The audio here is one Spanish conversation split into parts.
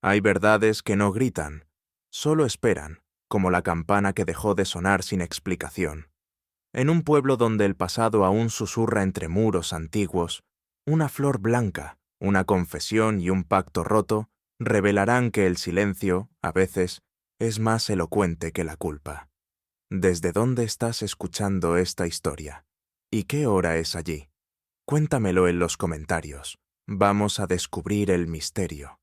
Hay verdades que no gritan, solo esperan, como la campana que dejó de sonar sin explicación. En un pueblo donde el pasado aún susurra entre muros antiguos, una flor blanca, una confesión y un pacto roto revelarán que el silencio, a veces, es más elocuente que la culpa. ¿Desde dónde estás escuchando esta historia? ¿Y qué hora es allí? Cuéntamelo en los comentarios. Vamos a descubrir el misterio.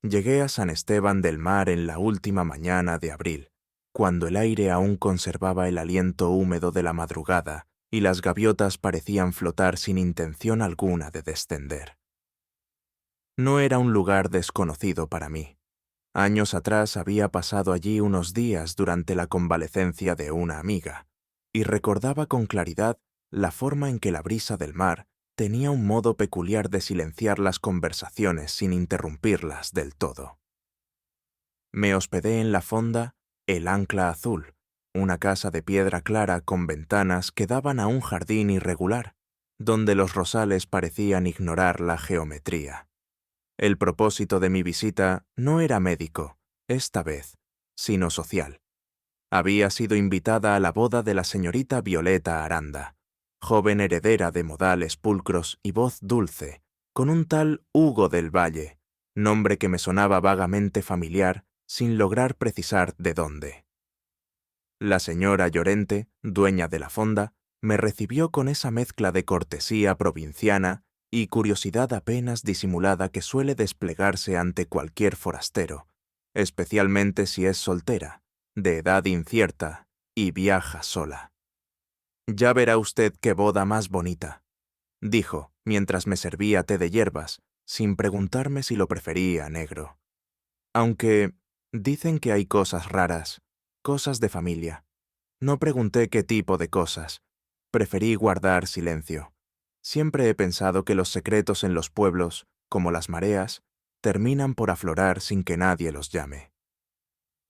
Llegué a San Esteban del Mar en la última mañana de abril, cuando el aire aún conservaba el aliento húmedo de la madrugada y las gaviotas parecían flotar sin intención alguna de descender. No era un lugar desconocido para mí. Años atrás había pasado allí unos días durante la convalecencia de una amiga, y recordaba con claridad la forma en que la brisa del mar tenía un modo peculiar de silenciar las conversaciones sin interrumpirlas del todo. Me hospedé en la fonda El Ancla Azul, una casa de piedra clara con ventanas que daban a un jardín irregular, donde los rosales parecían ignorar la geometría. El propósito de mi visita no era médico, esta vez, sino social. Había sido invitada a la boda de la señorita Violeta Aranda, joven heredera de modales pulcros y voz dulce, con un tal Hugo del Valle, nombre que me sonaba vagamente familiar sin lograr precisar de dónde. La señora Llorente, dueña de la fonda, me recibió con esa mezcla de cortesía provinciana y curiosidad apenas disimulada que suele desplegarse ante cualquier forastero, especialmente si es soltera, de edad incierta y viaja sola. «Ya verá usted qué boda más bonita», dijo, mientras me servía té de hierbas, sin preguntarme si lo prefería negro. Aunque dicen que hay cosas raras, cosas de familia. No pregunté qué tipo de cosas. Preferí guardar silencio. Siempre he pensado que los secretos en los pueblos, como las mareas, terminan por aflorar sin que nadie los llame.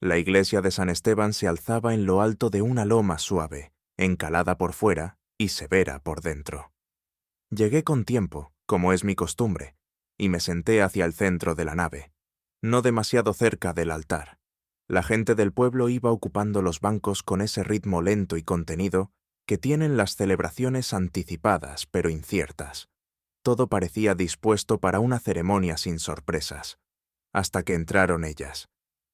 La iglesia de San Esteban se alzaba en lo alto de una loma suave, encalada por fuera y severa por dentro. Llegué con tiempo, como es mi costumbre, y me senté hacia el centro de la nave, no demasiado cerca del altar. La gente del pueblo iba ocupando los bancos con ese ritmo lento y contenido que tienen las celebraciones anticipadas pero inciertas. Todo parecía dispuesto para una ceremonia sin sorpresas, hasta que entraron ellas.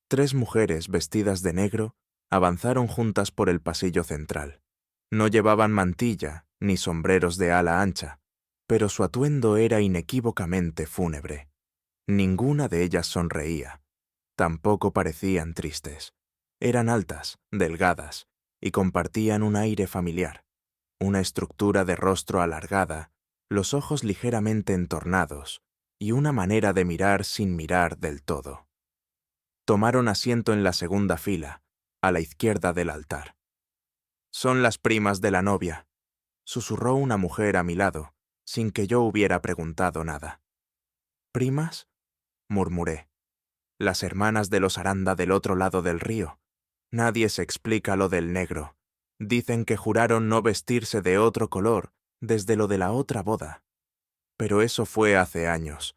3 mujeres vestidas de negro avanzaron juntas por el pasillo central. No llevaban mantilla ni sombreros de ala ancha, pero su atuendo era inequívocamente fúnebre. Ninguna de ellas sonreía. Tampoco parecían tristes. Eran altas, delgadas, y compartían un aire familiar, una estructura de rostro alargada, los ojos ligeramente entornados, y una manera de mirar sin mirar del todo. Tomaron asiento en la segunda fila, a la izquierda del altar. «Son las primas de la novia», susurró una mujer a mi lado, sin que yo hubiera preguntado nada. «¿Primas?», murmuré. «Las hermanas de los Aranda del otro lado del río. Nadie se explica lo del negro. Dicen que juraron no vestirse de otro color desde lo de la otra boda. Pero eso fue hace años.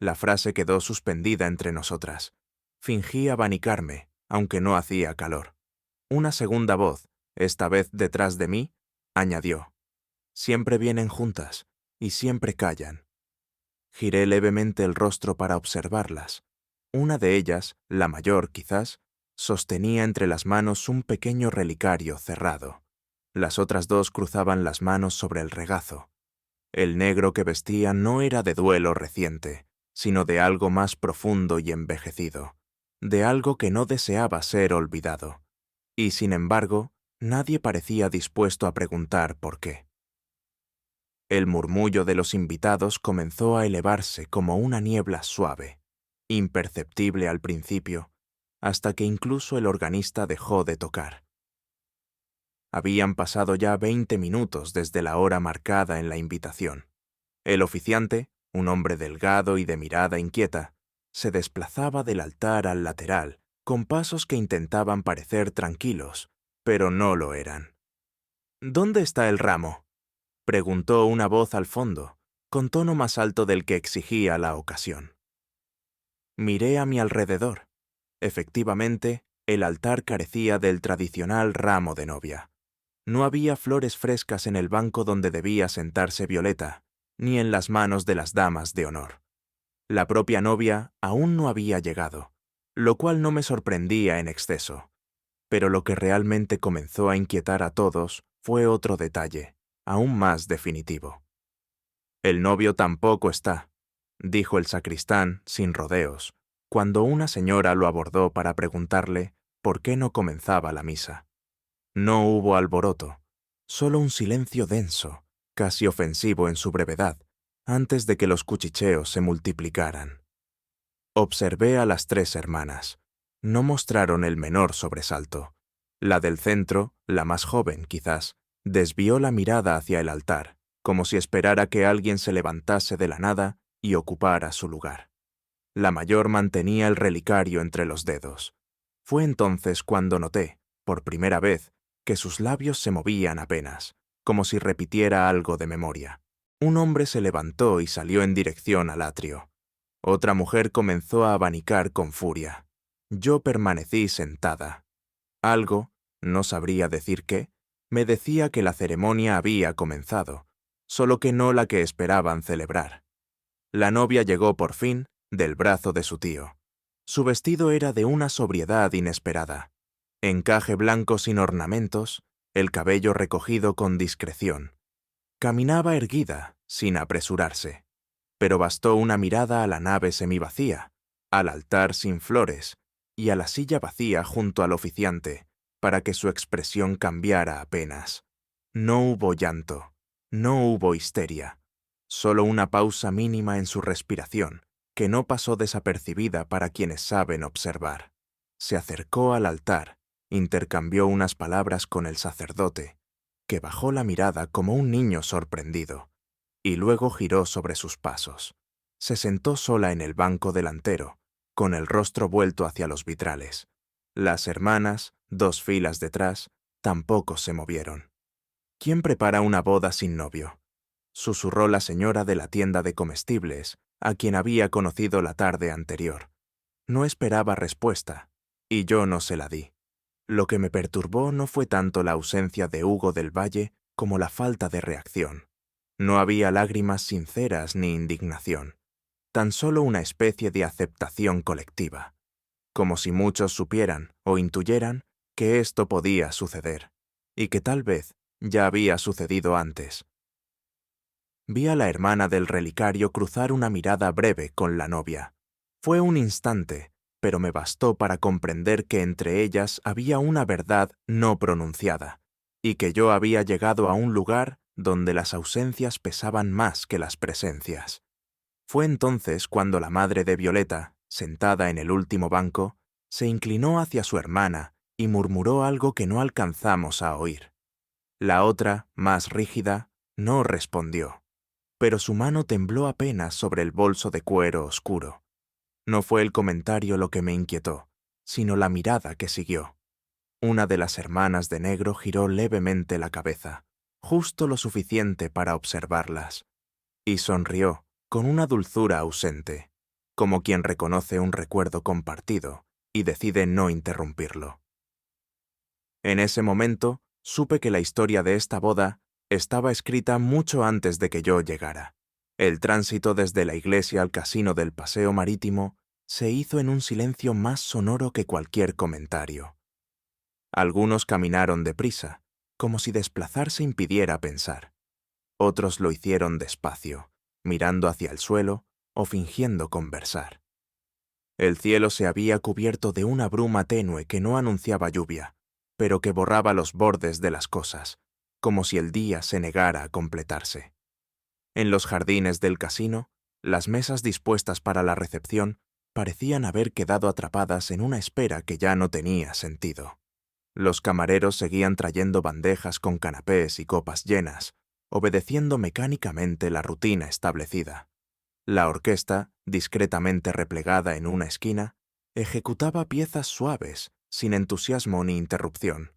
La frase quedó suspendida entre nosotras. Fingí abanicarme, aunque no hacía calor. Una segunda voz, esta vez detrás de mí, añadió: «Siempre vienen juntas y siempre callan». Giré levemente el rostro para observarlas. Una de ellas, la mayor quizás, sostenía entre las manos un pequeño relicario cerrado. Las otras 2 cruzaban las manos sobre el regazo. El negro que vestían no era de duelo reciente, sino de algo más profundo y envejecido, de algo que no deseaba ser olvidado. Y sin embargo, nadie parecía dispuesto a preguntar por qué. El murmullo de los invitados comenzó a elevarse como una niebla suave, imperceptible al principio, hasta que incluso el organista dejó de tocar. Habían pasado ya 20 minutos desde la hora marcada en la invitación. El oficiante, un hombre delgado y de mirada inquieta, se desplazaba del altar al lateral, con pasos que intentaban parecer tranquilos, pero no lo eran. «¿Dónde está el ramo?», preguntó una voz al fondo, con tono más alto del que exigía la ocasión. Miré a mi alrededor. Efectivamente, el altar carecía del tradicional ramo de novia. No había flores frescas en el banco donde debía sentarse Violeta, ni en las manos de las damas de honor. La propia novia aún no había llegado, lo cual no me sorprendía en exceso. Pero lo que realmente comenzó a inquietar a todos fue otro detalle, aún más definitivo. «El novio tampoco está», dijo el sacristán, sin rodeos, cuando una señora lo abordó para preguntarle por qué no comenzaba la misa. No hubo alboroto, solo un silencio denso, casi ofensivo en su brevedad, antes de que los cuchicheos se multiplicaran. Observé a las 3 hermanas. No mostraron el menor sobresalto. La del centro, la más joven quizás, desvió la mirada hacia el altar, como si esperara que alguien se levantase de la nada y ocupara su lugar. La mayor mantenía el relicario entre los dedos. Fue entonces cuando noté, por primera vez, que sus labios se movían apenas, como si repitiera algo de memoria. Un hombre se levantó y salió en dirección al atrio. Otra mujer comenzó a abanicar con furia. Yo permanecí sentada. Algo, no sabría decir qué, me decía que la ceremonia había comenzado, solo que no la que esperaban celebrar. La novia llegó por fin del brazo de su tío. Su vestido era de una sobriedad inesperada. Encaje blanco sin ornamentos, el cabello recogido con discreción. Caminaba erguida, sin apresurarse. Pero bastó una mirada a la nave semivacía, al altar sin flores y a la silla vacía junto al oficiante para que su expresión cambiara apenas. No hubo llanto, no hubo histeria, solo una pausa mínima en su respiración que no pasó desapercibida para quienes saben observar. Se acercó al altar, intercambió unas palabras con el sacerdote, que bajó la mirada como un niño sorprendido, y luego giró sobre sus pasos. Se sentó sola en el banco delantero, con el rostro vuelto hacia los vitrales. Las hermanas, 2 filas detrás, tampoco se movieron. «¿Quién prepara una boda sin novio?», susurró la señora de la tienda de comestibles, a quien había conocido la tarde anterior. No esperaba respuesta, y yo no se la di. Lo que me perturbó no fue tanto la ausencia de Hugo del Valle como la falta de reacción. No había lágrimas sinceras ni indignación, tan solo una especie de aceptación colectiva, como si muchos supieran o intuyeran que esto podía suceder, y que tal vez ya había sucedido antes. Vi a la hermana del relicario cruzar una mirada breve con la novia. Fue un instante, pero me bastó para comprender que entre ellas había una verdad no pronunciada, y que yo había llegado a un lugar donde las ausencias pesaban más que las presencias. Fue entonces cuando la madre de Violeta, sentada en el último banco, se inclinó hacia su hermana y murmuró algo que no alcanzamos a oír. La otra, más rígida, no respondió, pero su mano tembló apenas sobre el bolso de cuero oscuro. No fue el comentario lo que me inquietó, sino la mirada que siguió. Una de las hermanas de negro giró levemente la cabeza, justo lo suficiente para observarlas, y sonrió con una dulzura ausente, como quien reconoce un recuerdo compartido y decide no interrumpirlo. En ese momento supe que la historia de esta boda estaba escrita mucho antes de que yo llegara. El tránsito desde la iglesia al casino del paseo marítimo se hizo en un silencio más sonoro que cualquier comentario. Algunos caminaron deprisa, como si desplazarse impidiera pensar. Otros lo hicieron despacio, mirando hacia el suelo o fingiendo conversar. El cielo se había cubierto de una bruma tenue que no anunciaba lluvia, pero que borraba los bordes de las cosas, como si el día se negara a completarse. En los jardines del casino, las mesas dispuestas para la recepción parecían haber quedado atrapadas en una espera que ya no tenía sentido. Los camareros seguían trayendo bandejas con canapés y copas llenas, obedeciendo mecánicamente la rutina establecida. La orquesta, discretamente replegada en una esquina, ejecutaba piezas suaves, sin entusiasmo ni interrupción.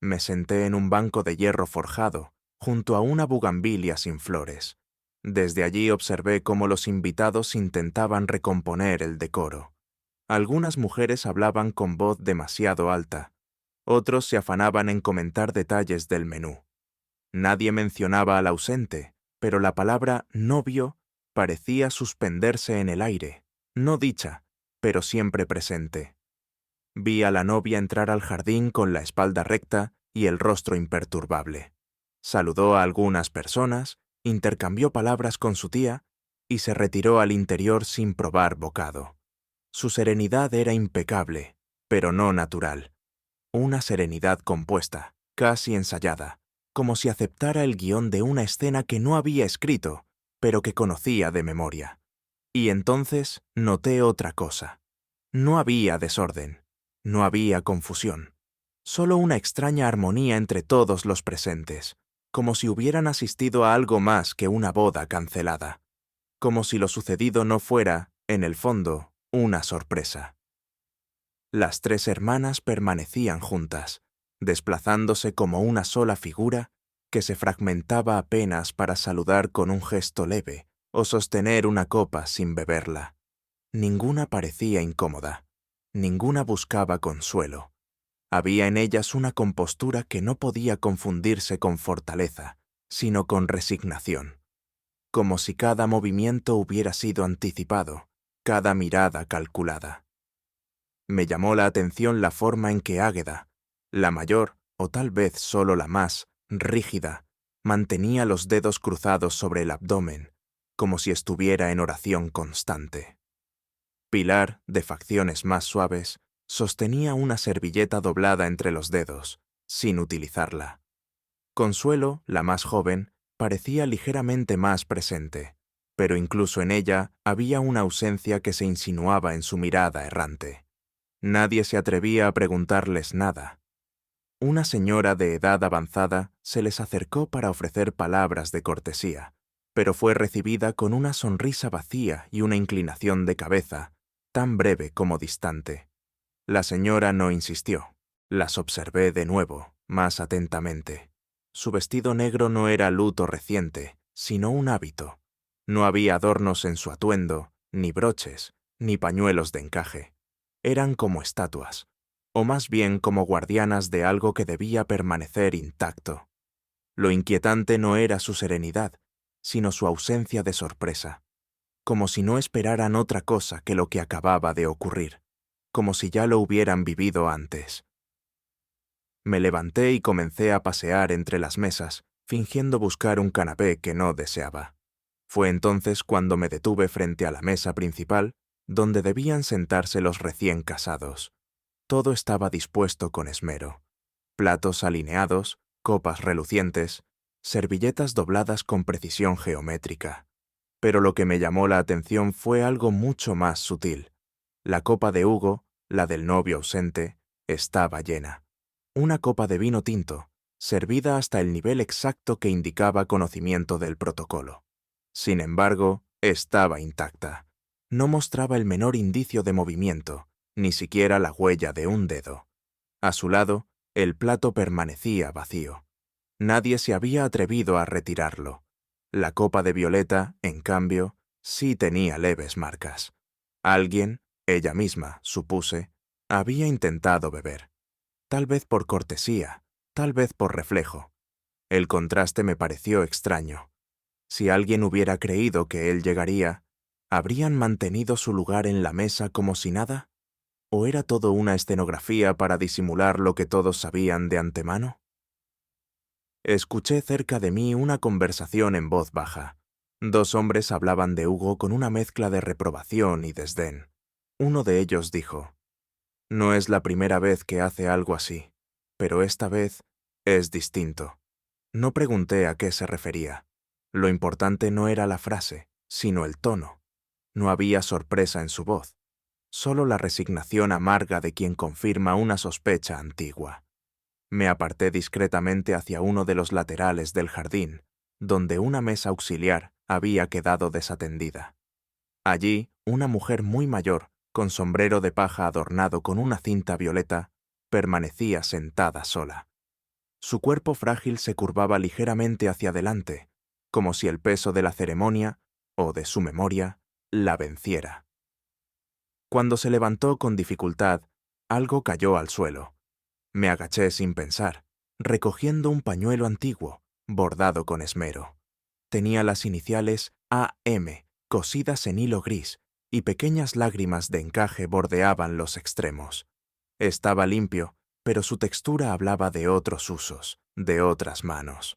Me senté en un banco de hierro forjado, junto a una bugambilia sin flores. Desde allí observé cómo los invitados intentaban recomponer el decoro. Algunas mujeres hablaban con voz demasiado alta, otros se afanaban en comentar detalles del menú. Nadie mencionaba al ausente, pero la palabra novio parecía suspenderse en el aire, no dicha, pero siempre presente. Vi a la novia entrar al jardín con la espalda recta y el rostro imperturbable. Saludó a algunas personas, intercambió palabras con su tía y se retiró al interior sin probar bocado. Su serenidad era impecable, pero no natural. Una serenidad compuesta, casi ensayada, como si aceptara el guión de una escena que no había escrito, pero que conocía de memoria. Y entonces noté otra cosa. No había desorden, no había confusión, solo una extraña armonía entre todos los presentes, como si hubieran asistido a algo más que una boda cancelada, como si lo sucedido no fuera, en el fondo, una sorpresa. Las tres hermanas permanecían juntas, desplazándose como una sola figura que se fragmentaba apenas para saludar con un gesto leve o sostener una copa sin beberla. Ninguna parecía incómoda, ninguna buscaba consuelo. Había en ellas una compostura que no podía confundirse con fortaleza, sino con resignación, como si cada movimiento hubiera sido anticipado, cada mirada calculada. Me llamó la atención la forma en que Águeda, la mayor, o tal vez solo la más, rígida, mantenía los dedos cruzados sobre el abdomen, como si estuviera en oración constante. Pilar, de facciones más suaves, sostenía una servilleta doblada entre los dedos, sin utilizarla. Consuelo, la más joven, parecía ligeramente más presente, pero incluso en ella había una ausencia que se insinuaba en su mirada errante. Nadie se atrevía a preguntarles nada. Una señora de edad avanzada se les acercó para ofrecer palabras de cortesía, pero fue recibida con una sonrisa vacía y una inclinación de cabeza, tan breve como distante. La señora no insistió. Las observé de nuevo, más atentamente. Su vestido negro no era luto reciente, sino un hábito. No había adornos en su atuendo, ni broches, ni pañuelos de encaje. Eran como estatuas, o más bien como guardianas de algo que debía permanecer intacto. Lo inquietante no era su serenidad, sino su ausencia de sorpresa, como si no esperaran otra cosa que lo que acababa de ocurrir, como si ya lo hubieran vivido antes. Me levanté y comencé a pasear entre las mesas, fingiendo buscar un canapé que no deseaba. Fue entonces cuando me detuve frente a la mesa principal, donde debían sentarse los recién casados. Todo estaba dispuesto con esmero. Platos alineados, copas relucientes, servilletas dobladas con precisión geométrica. Pero lo que me llamó la atención fue algo mucho más sutil. La copa de Hugo, la del novio ausente, estaba llena. Una copa de vino tinto, servida hasta el nivel exacto que indicaba conocimiento del protocolo. Sin embargo, estaba intacta. No mostraba el menor indicio de movimiento, ni siquiera la huella de un dedo. A su lado, el plato permanecía vacío. Nadie se había atrevido a retirarlo. La copa de violeta, en cambio, sí tenía leves marcas. Alguien, ella misma, supuse, había intentado beber. Tal vez por cortesía, tal vez por reflejo. El contraste me pareció extraño. Si alguien hubiera creído que él llegaría, ¿habrían mantenido su lugar en la mesa como si nada? ¿O era todo una escenografía para disimular lo que todos sabían de antemano? Escuché cerca de mí una conversación en voz baja. Dos hombres hablaban de Hugo con una mezcla de reprobación y desdén. Uno de ellos dijo: «No es la primera vez que hace algo así, pero esta vez es distinto». No pregunté a qué se refería. Lo importante no era la frase, sino el tono. No había sorpresa en su voz, solo la resignación amarga de quien confirma una sospecha antigua. Me aparté discretamente hacia uno de los laterales del jardín, donde una mesa auxiliar había quedado desatendida. Allí, una mujer muy mayor, con sombrero de paja adornado con una cinta violeta, permanecía sentada sola. Su cuerpo frágil se curvaba ligeramente hacia adelante, como si el peso de la ceremonia, o de su memoria, la venciera. Cuando se levantó con dificultad, algo cayó al suelo. Me agaché sin pensar, recogiendo un pañuelo antiguo, bordado con esmero. Tenía las iniciales AM cosidas en hilo gris, y pequeñas lágrimas de encaje bordeaban los extremos. Estaba limpio, pero su textura hablaba de otros usos, de otras manos.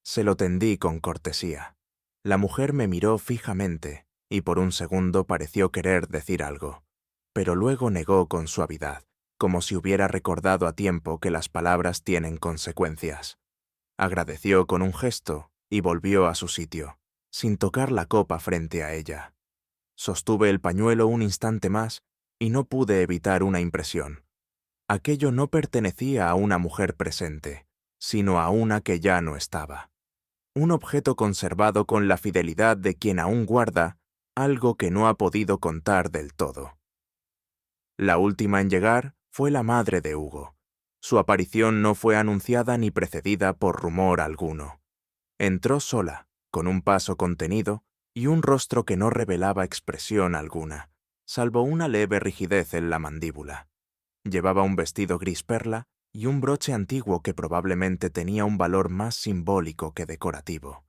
Se lo tendí con cortesía. La mujer me miró fijamente, y por un segundo pareció querer decir algo, pero luego negó con suavidad, como si hubiera recordado a tiempo que las palabras tienen consecuencias. Agradeció con un gesto y volvió a su sitio, sin tocar la copa frente a ella. Sostuve el pañuelo un instante más y no pude evitar una impresión. Aquello no pertenecía a una mujer presente, sino a una que ya no estaba. Un objeto conservado con la fidelidad de quien aún guarda algo que no ha podido contar del todo. La última en llegar fue la madre de Hugo. Su aparición no fue anunciada ni precedida por rumor alguno. Entró sola, con un paso contenido y un rostro que no revelaba expresión alguna, salvo una leve rigidez en la mandíbula. Llevaba un vestido gris perla y un broche antiguo que probablemente tenía un valor más simbólico que decorativo.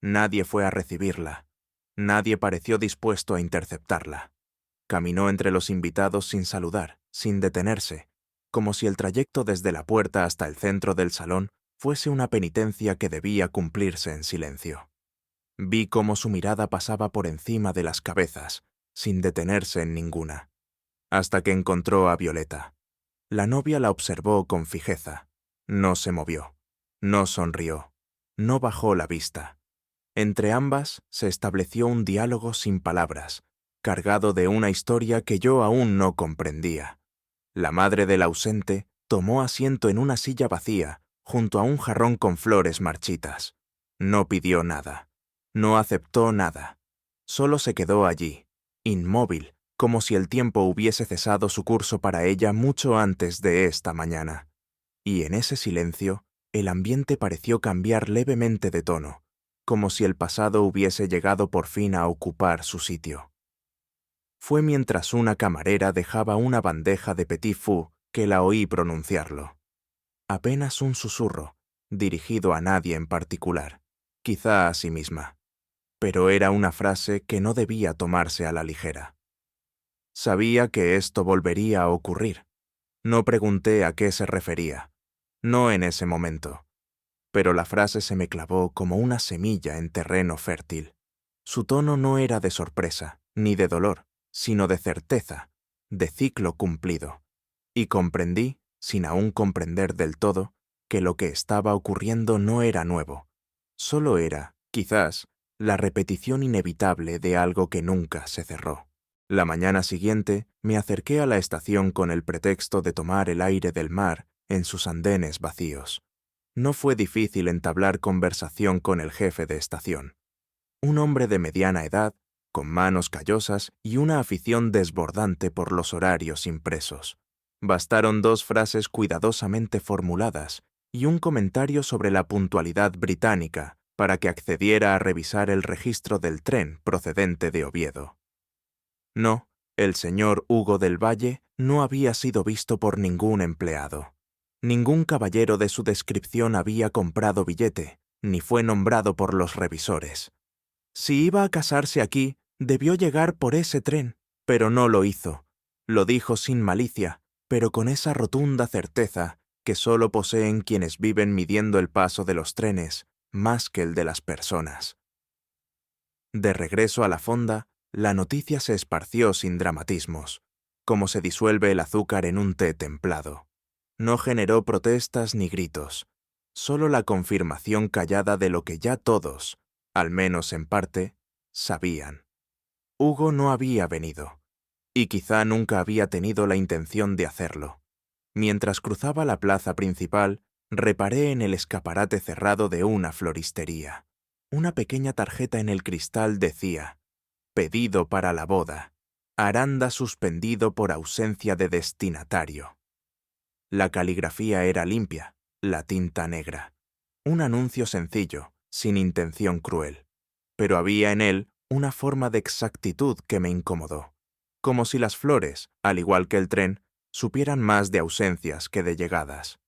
Nadie fue a recibirla. Nadie pareció dispuesto a interceptarla. Caminó entre los invitados sin saludar, sin detenerse, como si el trayecto desde la puerta hasta el centro del salón fuese una penitencia que debía cumplirse en silencio. Vi cómo su mirada pasaba por encima de las cabezas, sin detenerse en ninguna, hasta que encontró a Violeta. La novia la observó con fijeza. No se movió, no sonrió, no bajó la vista. Entre ambas se estableció un diálogo sin palabras, cargado de una historia que yo aún no comprendía. La madre del ausente tomó asiento en una silla vacía, junto a un jarrón con flores marchitas. No pidió nada, no aceptó nada. Solo se quedó allí, inmóvil, como si el tiempo hubiese cesado su curso para ella mucho antes de esta mañana. Y en ese silencio, el ambiente pareció cambiar levemente de tono, como si el pasado hubiese llegado por fin a ocupar su sitio. Fue mientras una camarera dejaba una bandeja de petit four que la oí pronunciarlo. Apenas un susurro, dirigido a nadie en particular, quizá a sí misma. Pero era una frase que no debía tomarse a la ligera. Sabía que esto volvería a ocurrir. No pregunté a qué se refería, no en ese momento. Pero la frase se me clavó como una semilla en terreno fértil. Su tono no era de sorpresa, ni de dolor, sino de certeza, de ciclo cumplido. Y comprendí, sin aún comprender del todo, que lo que estaba ocurriendo no era nuevo. Solo era, quizás, la repetición inevitable de algo que nunca se cerró. La mañana siguiente me acerqué a la estación con el pretexto de tomar el aire del mar en sus andenes vacíos. No fue difícil entablar conversación con el jefe de estación. Un hombre de mediana edad, con manos callosas y una afición desbordante por los horarios impresos. Bastaron 2 frases cuidadosamente formuladas y un comentario sobre la puntualidad británica para que accediera a revisar el registro del tren procedente de Oviedo. No, el señor Hugo del Valle no había sido visto por ningún empleado. Ningún caballero de su descripción había comprado billete, ni fue nombrado por los revisores. Si iba a casarse aquí, debió llegar por ese tren, pero no lo hizo. Lo dijo sin malicia, pero con esa rotunda certeza que solo poseen quienes viven midiendo el paso de los trenes, más que el de las personas. De regreso a la fonda, la noticia se esparció sin dramatismos, como se disuelve el azúcar en un té templado. No generó protestas ni gritos, solo la confirmación callada de lo que ya todos, al menos en parte, sabían. Hugo no había venido, y quizá nunca había tenido la intención de hacerlo. Mientras cruzaba la plaza principal, reparé en el escaparate cerrado de una floristería. Una pequeña tarjeta en el cristal decía: «Pedido para la boda. Aranda suspendido por ausencia de destinatario». La caligrafía era limpia, la tinta negra. Un anuncio sencillo, sin intención cruel, pero había en él una forma de exactitud que me incomodó, como si las flores, al igual que el tren, supieran más de ausencias que de llegadas.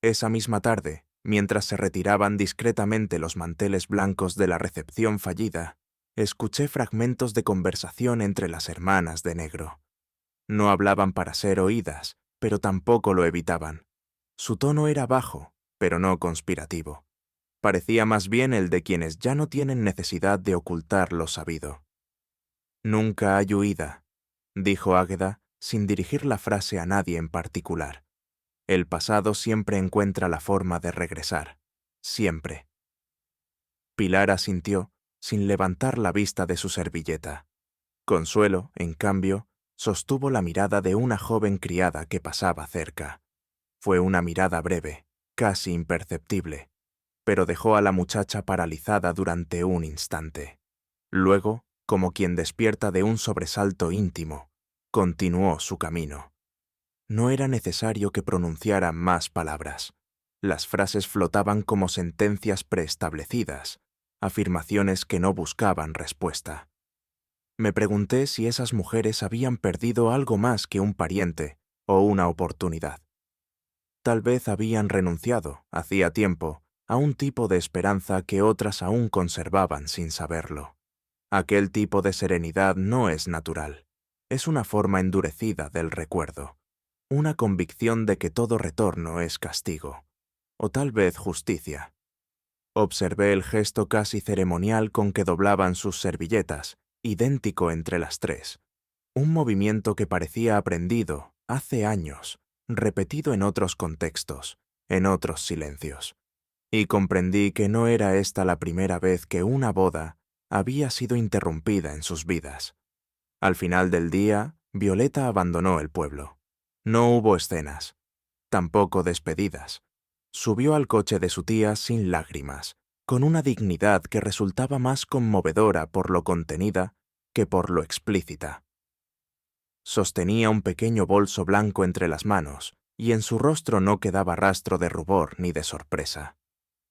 Esa misma tarde, mientras se retiraban discretamente los manteles blancos de la recepción fallida, escuché fragmentos de conversación entre las hermanas de negro. No hablaban para ser oídas, pero tampoco lo evitaban. Su tono era bajo, pero no conspirativo. Parecía más bien el de quienes ya no tienen necesidad de ocultar lo sabido. «Nunca hay huida», dijo Águeda, sin dirigir la frase a nadie en particular. «El pasado siempre encuentra la forma de regresar. Siempre». Pilar asintió, sin levantar la vista de su servilleta. Consuelo, en cambio, sostuvo la mirada de una joven criada que pasaba cerca. Fue una mirada breve, casi imperceptible, pero dejó a la muchacha paralizada durante un instante. Luego, como quien despierta de un sobresalto íntimo, continuó su camino. No era necesario que pronunciara más palabras. Las frases flotaban como sentencias preestablecidas, afirmaciones que no buscaban respuesta. Me pregunté si esas mujeres habían perdido algo más que un pariente o una oportunidad. Tal vez habían renunciado, hacía tiempo, a un tipo de esperanza que otras aún conservaban sin saberlo. Aquel tipo de serenidad no es natural. Es una forma endurecida del recuerdo, una convicción de que todo retorno es castigo, o tal vez justicia. Observé el gesto casi ceremonial con que doblaban sus servilletas, idéntico entre las tres, un movimiento que parecía aprendido hace años, repetido en otros contextos, en otros silencios. Y comprendí que no era esta la primera vez que una boda había sido interrumpida en sus vidas. Al final del día, Violeta abandonó el pueblo. No hubo escenas, tampoco despedidas. Subió al coche de su tía sin lágrimas, con una dignidad que resultaba más conmovedora por lo contenida que por lo explícita. Sostenía un pequeño bolso blanco entre las manos, y en su rostro no quedaba rastro de rubor ni de sorpresa.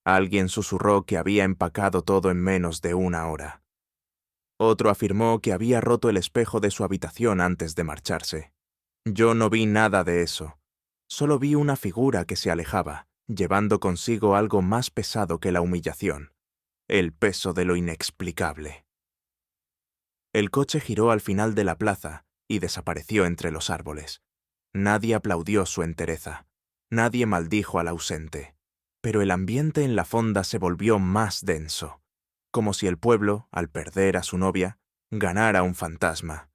Alguien susurró que había empacado todo en menos de una hora. Otro afirmó que había roto el espejo de su habitación antes de marcharse. Yo no vi nada de eso. Solo vi una figura que se alejaba, llevando consigo algo más pesado que la humillación, el peso de lo inexplicable. El coche giró al final de la plaza y desapareció entre los árboles. Nadie aplaudió su entereza. Nadie maldijo al ausente. Pero el ambiente en la fonda se volvió más denso, como si el pueblo, al perder a su novia, ganara un fantasma.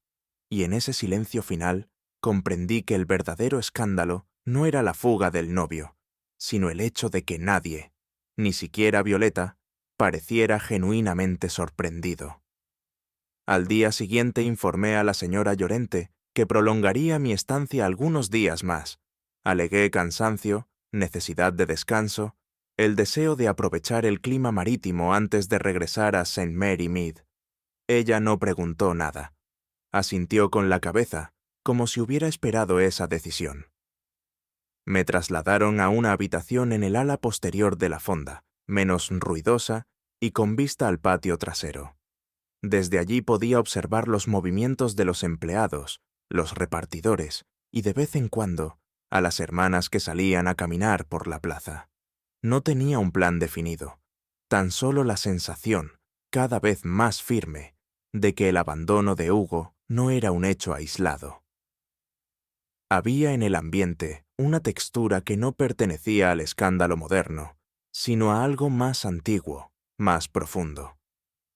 Y en ese silencio final comprendí que el verdadero escándalo no era la fuga del novio, sino el hecho de que nadie, ni siquiera Violeta, pareciera genuinamente sorprendido. Al día siguiente informé a la señora Llorente que prolongaría mi estancia algunos días más. Alegué cansancio, necesidad de descanso, el deseo de aprovechar el clima marítimo antes de regresar a St. Mary Mead. Ella no preguntó nada. Asintió con la cabeza, como si hubiera esperado esa decisión. Me trasladaron a una habitación en el ala posterior de la fonda, menos ruidosa y con vista al patio trasero. Desde allí podía observar los movimientos de los empleados, los repartidores y, de vez en cuando, a las hermanas que salían a caminar por la plaza. No tenía un plan definido, tan solo la sensación, cada vez más firme, de que el abandono de Hugo no era un hecho aislado. Había en el ambiente una textura que no pertenecía al escándalo moderno, sino a algo más antiguo, más profundo,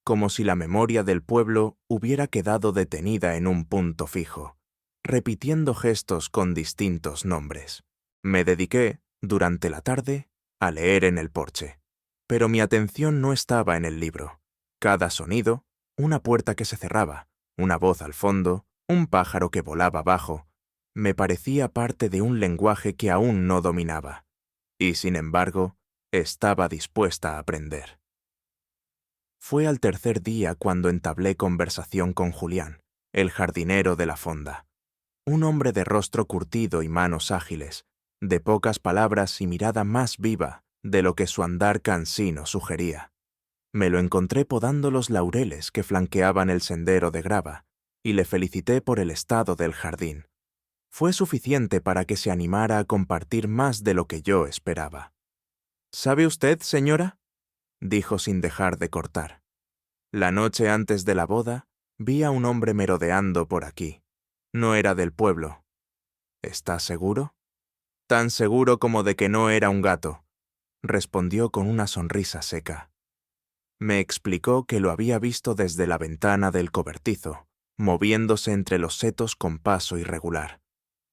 como si la memoria del pueblo hubiera quedado detenida en un punto fijo, repitiendo gestos con distintos nombres. Me dediqué, durante la tarde, a leer en el porche, pero mi atención no estaba en el libro. Cada sonido, una puerta que se cerraba, una voz al fondo, un pájaro que volaba abajo, me parecía parte de un lenguaje que aún no dominaba, y sin embargo, estaba dispuesta a aprender. Fue al tercer día cuando entablé conversación con Julián, el jardinero de la fonda. Un hombre de rostro curtido y manos ágiles, de pocas palabras y mirada más viva de lo que su andar cansino sugería. Me lo encontré podando los laureles que flanqueaban el sendero de grava, y le felicité por el estado del jardín. Fue suficiente para que se animara a compartir más de lo que yo esperaba. «¿Sabe usted, señora?», dijo sin dejar de cortar. «La noche antes de la boda, vi a un hombre merodeando por aquí. No era del pueblo». «¿Está seguro?». «Tan seguro como de que no era un gato», respondió con una sonrisa seca. Me explicó que lo había visto desde la ventana del cobertizo, moviéndose entre los setos con paso irregular.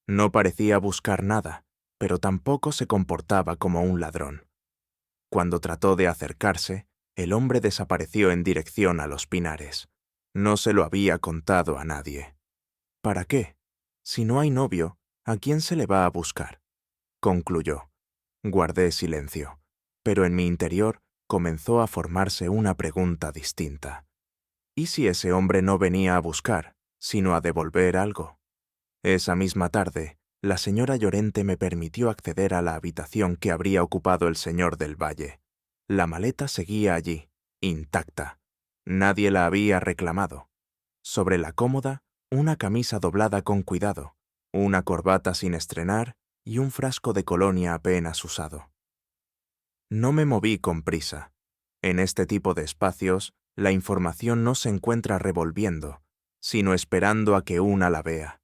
No parecía buscar nada, pero tampoco se comportaba como un ladrón. Cuando trató de acercarse, el hombre desapareció en dirección a los pinares. No se lo había contado a nadie. ¿Para qué? Si no hay novio, ¿a quién se le va a buscar?, concluyó. Guardé silencio, pero en mi interior comenzó a formarse una pregunta distinta. ¿Y si ese hombre no venía a buscar, sino a devolver algo? Esa misma tarde, la señora Llorente me permitió acceder a la habitación que habría ocupado el señor del Valle. La maleta seguía allí, intacta. Nadie la había reclamado. Sobre la cómoda, una camisa doblada con cuidado, una corbata sin estrenar y un frasco de colonia apenas usado. No me moví con prisa. En este tipo de espacios, la información no se encuentra revolviendo, sino esperando a que una la vea.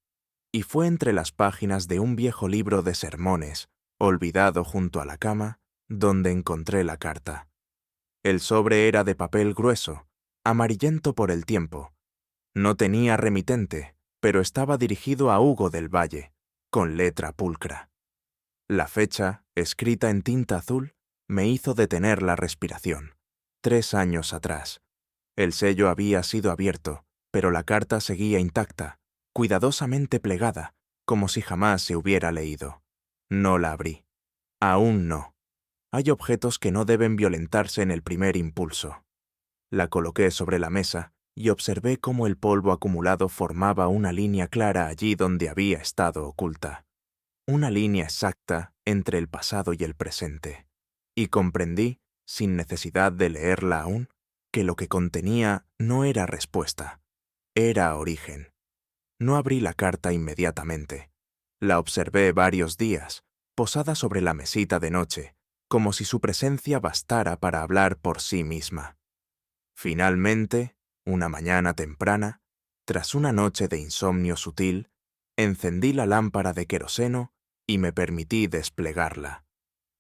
Y fue entre las páginas de un viejo libro de sermones, olvidado junto a la cama, donde encontré la carta. El sobre era de papel grueso, amarillento por el tiempo. No tenía remitente, pero estaba dirigido a Hugo del Valle, con letra pulcra. La fecha, escrita en tinta azul, me hizo detener la respiración. 3 años atrás. El sello había sido abierto, pero la carta seguía intacta, cuidadosamente plegada, como si jamás se hubiera leído. No la abrí. Aún no. Hay objetos que no deben violentarse en el primer impulso. La coloqué sobre la mesa y observé cómo el polvo acumulado formaba una línea clara allí donde había estado oculta. Una línea exacta entre el pasado y el presente. Y comprendí, sin necesidad de leerla aún, que lo que contenía no era respuesta, era origen. No abrí la carta inmediatamente. La observé varios días, posada sobre la mesita de noche, como si su presencia bastara para hablar por sí misma. Finalmente, una mañana temprana, tras una noche de insomnio sutil, encendí la lámpara de queroseno y me permití desplegarla.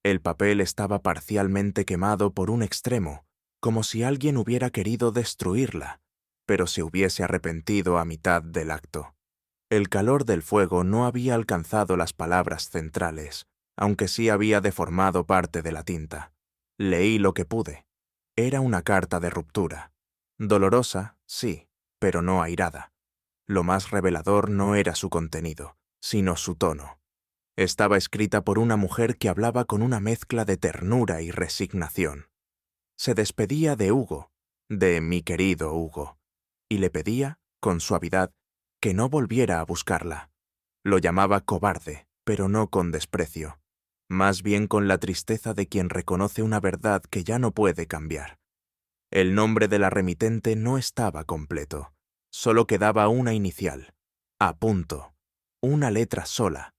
El papel estaba parcialmente quemado por un extremo, como si alguien hubiera querido destruirla, pero se hubiese arrepentido a mitad del acto. El calor del fuego no había alcanzado las palabras centrales, aunque sí había deformado parte de la tinta. Leí lo que pude. Era una carta de ruptura. Dolorosa, sí, pero no airada. Lo más revelador no era su contenido, sino su tono. Estaba escrita por una mujer que hablaba con una mezcla de ternura y resignación. Se despedía de Hugo, de mi querido Hugo, y le pedía, con suavidad, que no volviera a buscarla. Lo llamaba cobarde, pero no con desprecio, más bien con la tristeza de quien reconoce una verdad que ya no puede cambiar. El nombre de la remitente no estaba completo, solo quedaba una inicial, A. Una letra sola,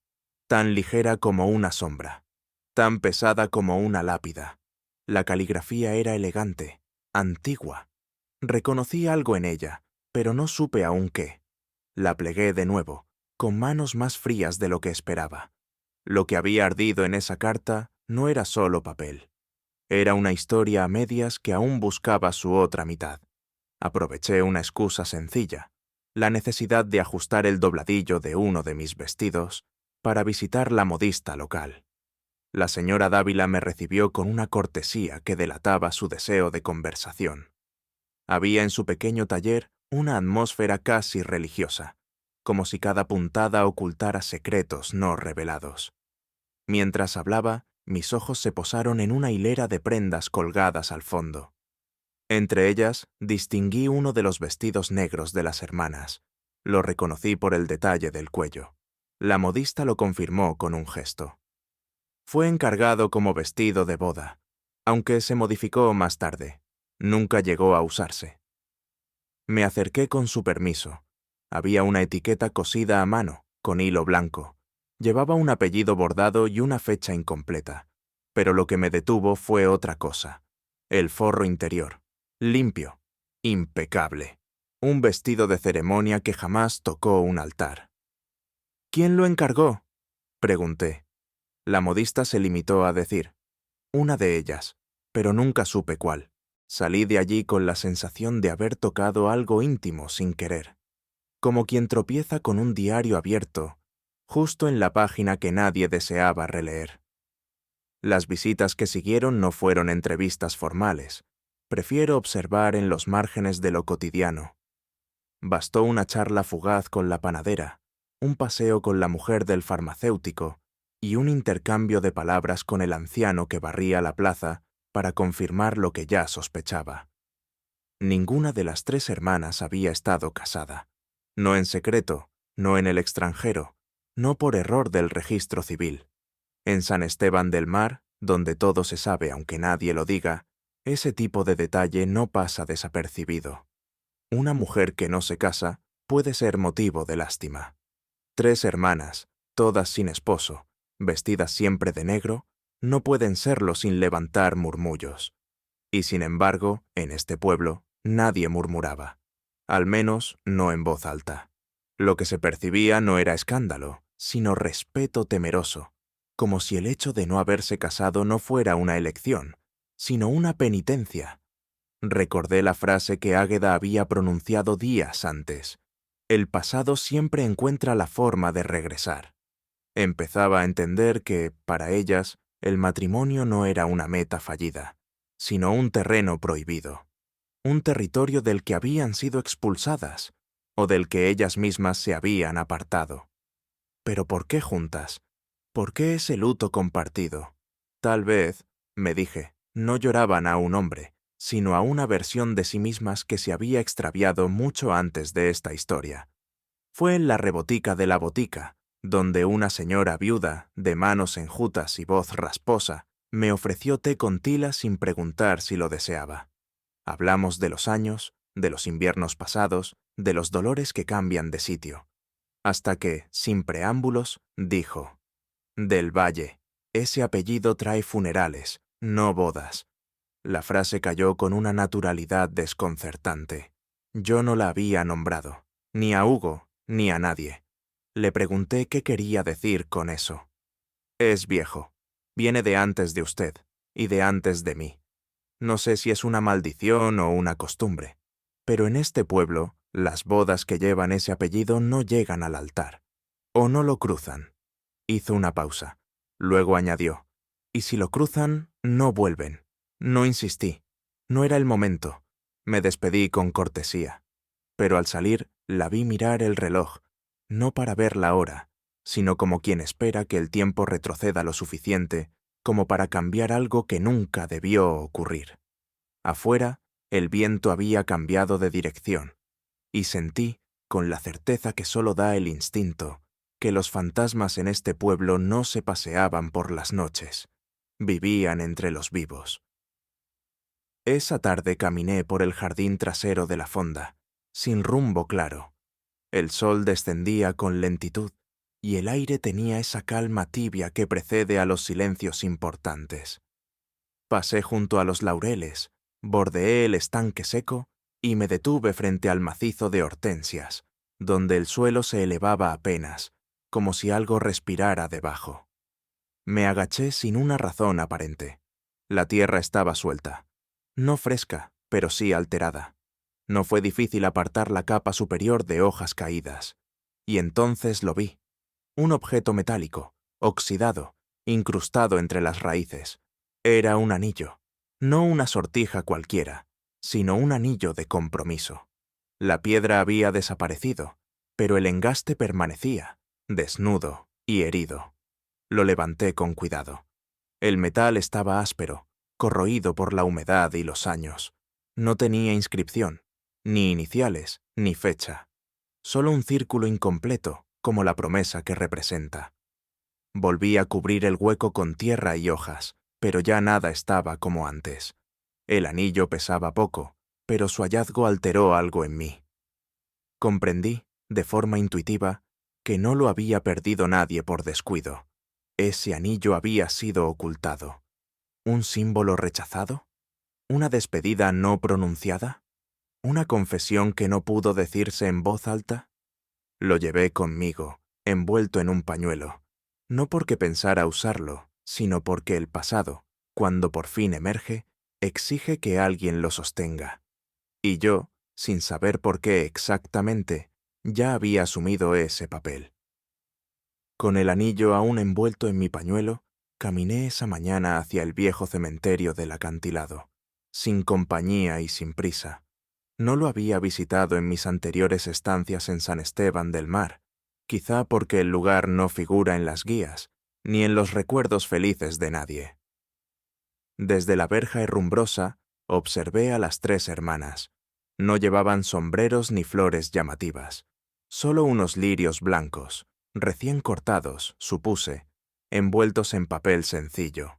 tan ligera como una sombra, tan pesada como una lápida. La caligrafía era elegante, antigua. Reconocí algo en ella, pero no supe aún qué. La plegué de nuevo, con manos más frías de lo que esperaba. Lo que había ardido en esa carta no era solo papel. Era una historia a medias que aún buscaba su otra mitad. Aproveché una excusa sencilla, la necesidad de ajustar el dobladillo de uno de mis vestidos, para visitar la modista local. La señora Dávila me recibió con una cortesía que delataba su deseo de conversación. Había en su pequeño taller una atmósfera casi religiosa, como si cada puntada ocultara secretos no revelados. Mientras hablaba, mis ojos se posaron en una hilera de prendas colgadas al fondo. Entre ellas, distinguí uno de los vestidos negros de las hermanas. Lo reconocí por el detalle del cuello. La modista lo confirmó con un gesto. Fue encargado como vestido de boda, aunque se modificó más tarde. Nunca llegó a usarse. Me acerqué con su permiso. Había una etiqueta cosida a mano, con hilo blanco. Llevaba un apellido bordado y una fecha incompleta. Pero lo que me detuvo fue otra cosa. El forro interior. Limpio. Impecable. Un vestido de ceremonia que jamás tocó un altar. ¿Quién lo encargó?, pregunté. La modista se limitó a decir, una de ellas, pero nunca supe cuál. Salí de allí con la sensación de haber tocado algo íntimo sin querer, como quien tropieza con un diario abierto, justo en la página que nadie deseaba releer. Las visitas que siguieron no fueron entrevistas formales. Prefiero observar en los márgenes de lo cotidiano. Bastó una charla fugaz con la panadera, un paseo con la mujer del farmacéutico y un intercambio de palabras con el anciano que barría la plaza para confirmar lo que ya sospechaba. Ninguna de las 3 hermanas había estado casada. No en secreto, no en el extranjero, no por error del registro civil. En San Esteban del Mar, donde todo se sabe aunque nadie lo diga, ese tipo de detalle no pasa desapercibido. Una mujer que no se casa puede ser motivo de lástima. 3 hermanas, todas sin esposo, vestidas siempre de negro, no pueden serlo sin levantar murmullos. Y sin embargo, en este pueblo, nadie murmuraba. Al menos no en voz alta. Lo que se percibía no era escándalo, sino respeto temeroso, como si el hecho de no haberse casado no fuera una elección, sino una penitencia. Recordé la frase que Águeda había pronunciado días antes. El pasado siempre encuentra la forma de regresar. Empezaba a entender que, para ellas, el matrimonio no era una meta fallida, sino un terreno prohibido, un territorio del que habían sido expulsadas, o del que ellas mismas se habían apartado. ¿Pero por qué juntas? ¿Por qué ese luto compartido? Tal vez, me dije, no lloraban a un hombre, sino a una versión de sí mismas que se había extraviado mucho antes de esta historia. Fue en la rebotica de la botica, donde una señora viuda, de manos enjutas y voz rasposa, me ofreció té con tila sin preguntar si lo deseaba. Hablamos de los años, de los inviernos pasados, de los dolores que cambian de sitio. Hasta que, sin preámbulos, dijo, «Del Valle, ese apellido trae funerales, no bodas». La frase cayó con una naturalidad desconcertante. Yo no la había nombrado, ni a Hugo, ni a nadie. Le pregunté qué quería decir con eso. Es viejo. Viene de antes de usted, y de antes de mí. No sé si es una maldición o una costumbre, pero en este pueblo, las bodas que llevan ese apellido no llegan al altar, o no lo cruzan. Hizo una pausa. Luego añadió, y si lo cruzan, no vuelven. No insistí. No era el momento. Me despedí con cortesía. Pero al salir, la vi mirar el reloj, no para ver la hora, sino como quien espera que el tiempo retroceda lo suficiente como para cambiar algo que nunca debió ocurrir. Afuera, el viento había cambiado de dirección, y sentí, con la certeza que solo da el instinto, que los fantasmas en este pueblo no se paseaban por las noches, vivían entre los vivos. Esa tarde caminé por el jardín trasero de la fonda, sin rumbo claro. El sol descendía con lentitud, y el aire tenía esa calma tibia que precede a los silencios importantes. Pasé junto a los laureles, bordeé el estanque seco y me detuve frente al macizo de hortensias, donde el suelo se elevaba apenas, como si algo respirara debajo. Me agaché sin una razón aparente. La tierra estaba suelta. No fresca, pero sí alterada. No fue difícil apartar la capa superior de hojas caídas. Y entonces lo vi. Un objeto metálico, oxidado, incrustado entre las raíces. Era un anillo. No una sortija cualquiera, sino un anillo de compromiso. La piedra había desaparecido, pero el engaste permanecía, desnudo y herido. Lo levanté con cuidado. El metal estaba áspero, corroído por la humedad y los años. No tenía inscripción, ni iniciales, ni fecha. Solo un círculo incompleto, como la promesa que representa. Volví a cubrir el hueco con tierra y hojas, pero ya nada estaba como antes. El anillo pesaba poco, pero su hallazgo alteró algo en mí. Comprendí, de forma intuitiva, que no lo había perdido nadie por descuido. Ese anillo había sido ocultado. ¿Un símbolo rechazado? ¿Una despedida no pronunciada? ¿Una confesión que no pudo decirse en voz alta? Lo llevé conmigo, envuelto en un pañuelo, no porque pensara usarlo, sino porque el pasado, cuando por fin emerge, exige que alguien lo sostenga. Y yo, sin saber por qué exactamente, ya había asumido ese papel. Con el anillo aún envuelto en mi pañuelo, caminé esa mañana hacia el viejo cementerio del acantilado, sin compañía y sin prisa. No lo había visitado en mis anteriores estancias en San Esteban del Mar, quizá porque el lugar no figura en las guías, ni en los recuerdos felices de nadie. Desde la verja herrumbrosa, observé a las 3 hermanas. No llevaban sombreros ni flores llamativas, solo unos lirios blancos, recién cortados, supuse, envueltos en papel sencillo.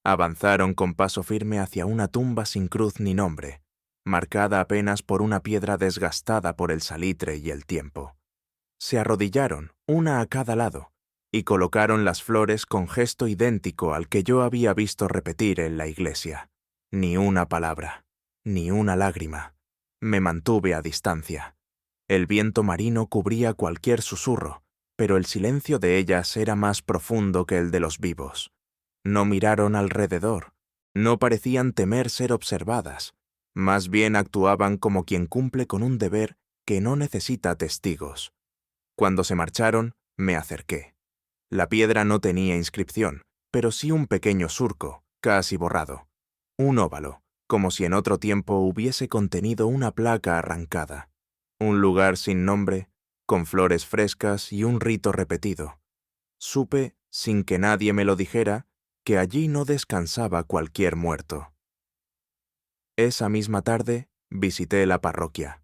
Avanzaron con paso firme hacia una tumba sin cruz ni nombre, marcada apenas por una piedra desgastada por el salitre y el tiempo. Se arrodillaron, una a cada lado, y colocaron las flores con gesto idéntico al que yo había visto repetir en la iglesia. Ni una palabra, ni una lágrima. Me mantuve a distancia. El viento marino cubría cualquier susurro, pero el silencio de ellas era más profundo que el de los vivos. No miraron alrededor, no parecían temer ser observadas, más bien actuaban como quien cumple con un deber que no necesita testigos. Cuando se marcharon, me acerqué. La piedra no tenía inscripción, pero sí un pequeño surco, casi borrado. Un óvalo, como si en otro tiempo hubiese contenido una placa arrancada. Un lugar sin nombre, con flores frescas y un rito repetido. Supe, sin que nadie me lo dijera, que allí no descansaba cualquier muerto. Esa misma tarde visité la parroquia.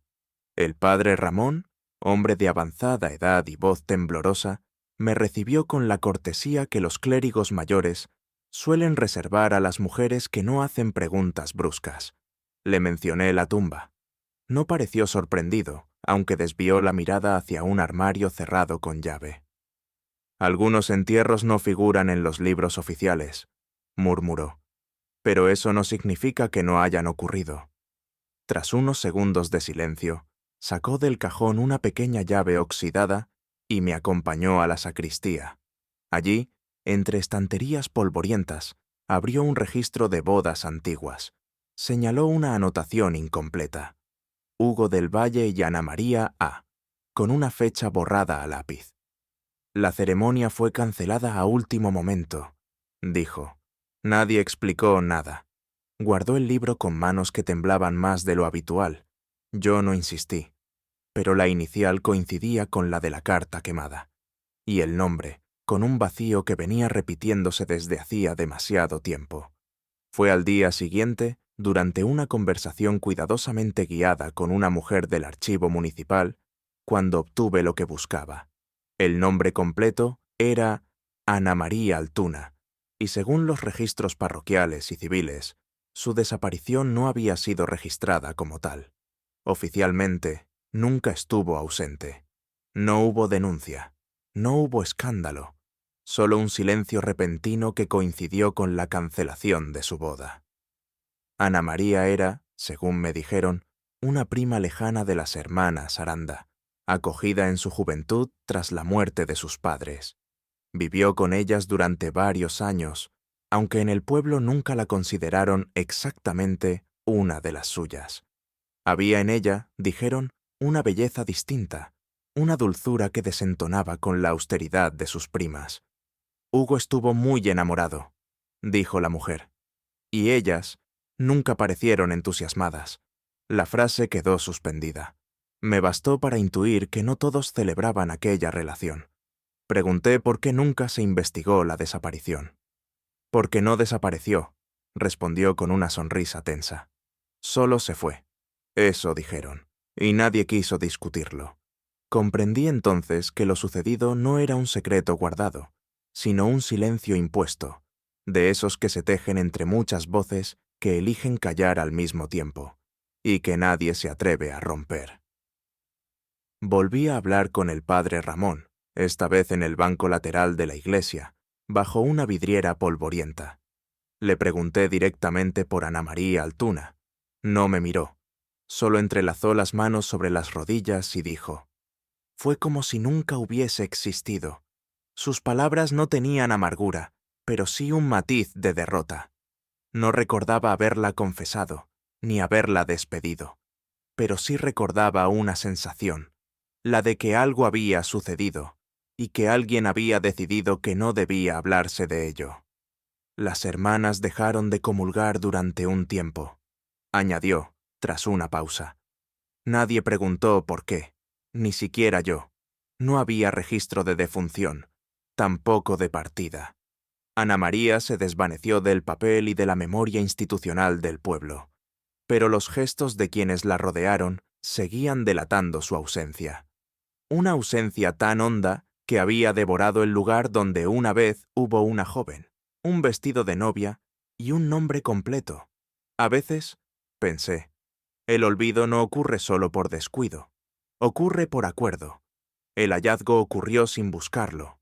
El padre Ramón, hombre de avanzada edad y voz temblorosa, me recibió con la cortesía que los clérigos mayores suelen reservar a las mujeres que no hacen preguntas bruscas. Le mencioné la tumba. No pareció sorprendido, aunque desvió la mirada hacia un armario cerrado con llave. Algunos entierros no figuran en los libros oficiales, murmuró, pero eso no significa que no hayan ocurrido. Tras unos segundos de silencio, sacó del cajón una pequeña llave oxidada y me acompañó a la sacristía. Allí, entre estanterías polvorientas, abrió un registro de bodas antiguas. Señaló una anotación incompleta. Hugo del Valle y Ana María A., con una fecha borrada a lápiz. La ceremonia fue cancelada a último momento, dijo. Nadie explicó nada. Guardó el libro con manos que temblaban más de lo habitual. Yo no insistí, pero la inicial coincidía con la de la carta quemada. Y el nombre, con un vacío que venía repitiéndose desde hacía demasiado tiempo. Fue al día siguiente, durante una conversación cuidadosamente guiada con una mujer del archivo municipal, cuando obtuve lo que buscaba. El nombre completo era Ana María Altuna, y según los registros parroquiales y civiles, su desaparición no había sido registrada como tal. Oficialmente, nunca estuvo ausente. No hubo denuncia, no hubo escándalo, solo un silencio repentino que coincidió con la cancelación de su boda. Ana María era, según me dijeron, una prima lejana de las hermanas Aranda, acogida en su juventud tras la muerte de sus padres. Vivió con ellas durante varios años, aunque en el pueblo nunca la consideraron exactamente una de las suyas. Había en ella, dijeron, una belleza distinta, una dulzura que desentonaba con la austeridad de sus primas. Hugo estuvo muy enamorado, dijo la mujer, y ellas nunca parecieron entusiasmadas. La frase quedó suspendida. Me bastó para intuir que no todos celebraban aquella relación. Pregunté por qué nunca se investigó la desaparición. Porque no desapareció, respondió con una sonrisa tensa. Solo se fue. Eso dijeron, y nadie quiso discutirlo. Comprendí entonces que lo sucedido no era un secreto guardado, sino un silencio impuesto, de esos que se tejen entre muchas voces que eligen callar al mismo tiempo, y que nadie se atreve a romper. Volví a hablar con el padre Ramón, esta vez en el banco lateral de la iglesia, bajo una vidriera polvorienta. Le pregunté directamente por Ana María Altuna. No me miró, solo entrelazó las manos sobre las rodillas y dijo: «Fue como si nunca hubiese existido. Sus palabras no tenían amargura, pero sí un matiz de derrota. No recordaba haberla confesado, ni haberla despedido, pero sí recordaba una sensación, la de que algo había sucedido, y que alguien había decidido que no debía hablarse de ello. Las hermanas dejaron de comulgar durante un tiempo», añadió, tras una pausa. «Nadie preguntó por qué, ni siquiera yo. No había registro de defunción, tampoco de partida. Ana María se desvaneció del papel y de la memoria institucional del pueblo, pero los gestos de quienes la rodearon seguían delatando su ausencia. Una ausencia tan honda que había devorado el lugar donde una vez hubo una joven, un vestido de novia y un nombre completo. A veces, pensé, el olvido no ocurre solo por descuido, ocurre por acuerdo. El hallazgo ocurrió sin buscarlo.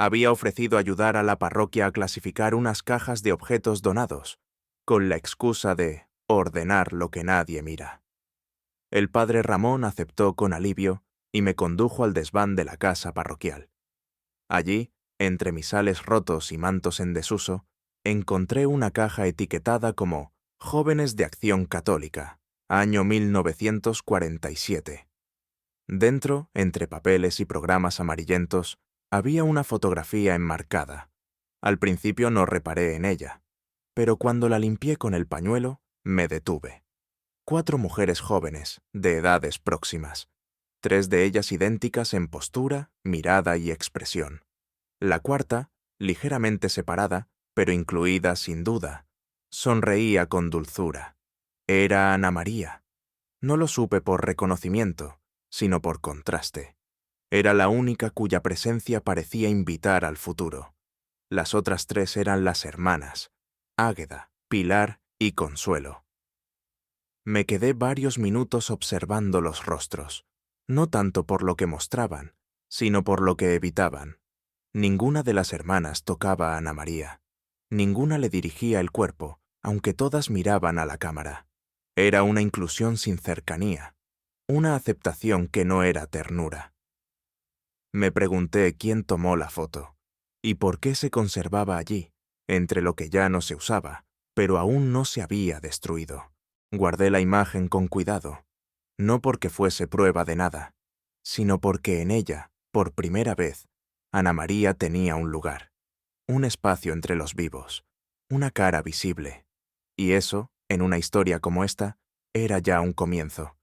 Había ofrecido ayudar a la parroquia a clasificar unas cajas de objetos donados, con la excusa de ordenar lo que nadie mira. El padre Ramón aceptó con alivio y me condujo al desván de la casa parroquial. Allí, entre misales rotos y mantos en desuso, encontré una caja etiquetada como Jóvenes de Acción Católica, año 1947. Dentro, entre papeles y programas amarillentos, había una fotografía enmarcada. Al principio no reparé en ella, pero cuando la limpié con el pañuelo, me detuve. 4 mujeres jóvenes, de edades próximas. 3 de ellas idénticas en postura, mirada y expresión. La cuarta, ligeramente separada, pero incluida sin duda, sonreía con dulzura. Era Ana María. No lo supe por reconocimiento, sino por contraste. Era la única cuya presencia parecía invitar al futuro. Las otras 3 eran las hermanas, Águeda, Pilar y Consuelo. Me quedé varios minutos observando los rostros, no tanto por lo que mostraban, sino por lo que evitaban. Ninguna de las hermanas tocaba a Ana María. Ninguna le dirigía el cuerpo, aunque todas miraban a la cámara. Era una inclusión sin cercanía, una aceptación que no era ternura. Me pregunté quién tomó la foto, y por qué se conservaba allí, entre lo que ya no se usaba, pero aún no se había destruido. Guardé la imagen con cuidado, no porque fuese prueba de nada, sino porque en ella, por primera vez, Ana María tenía un lugar, un espacio entre los vivos, una cara visible. Y eso, en una historia como esta, era ya un comienzo.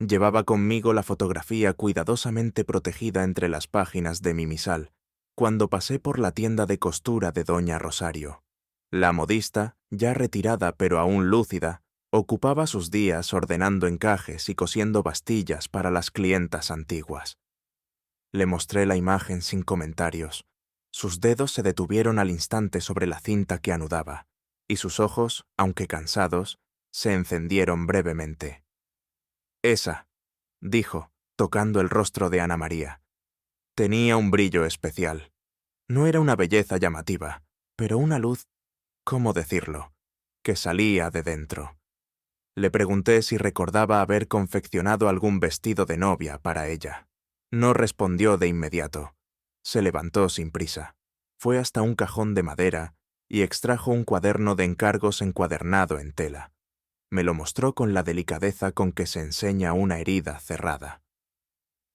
Llevaba conmigo la fotografía cuidadosamente protegida entre las páginas de mi misal, cuando pasé por la tienda de costura de doña Rosario. La modista, ya retirada pero aún lúcida, ocupaba sus días ordenando encajes y cosiendo bastillas para las clientas antiguas. Le mostré la imagen sin comentarios. Sus dedos se detuvieron al instante sobre la cinta que anudaba, y sus ojos, aunque cansados, se encendieron brevemente. «Esa», dijo, tocando el rostro de Ana María. Tenía un brillo especial. No era una belleza llamativa, pero una luz, ¿cómo decirlo?, que salía de dentro. Le pregunté si recordaba haber confeccionado algún vestido de novia para ella. No respondió de inmediato. Se levantó sin prisa. Fue hasta un cajón de madera y extrajo un cuaderno de encargos encuadernado en tela. Me lo mostró con la delicadeza con que se enseña una herida cerrada.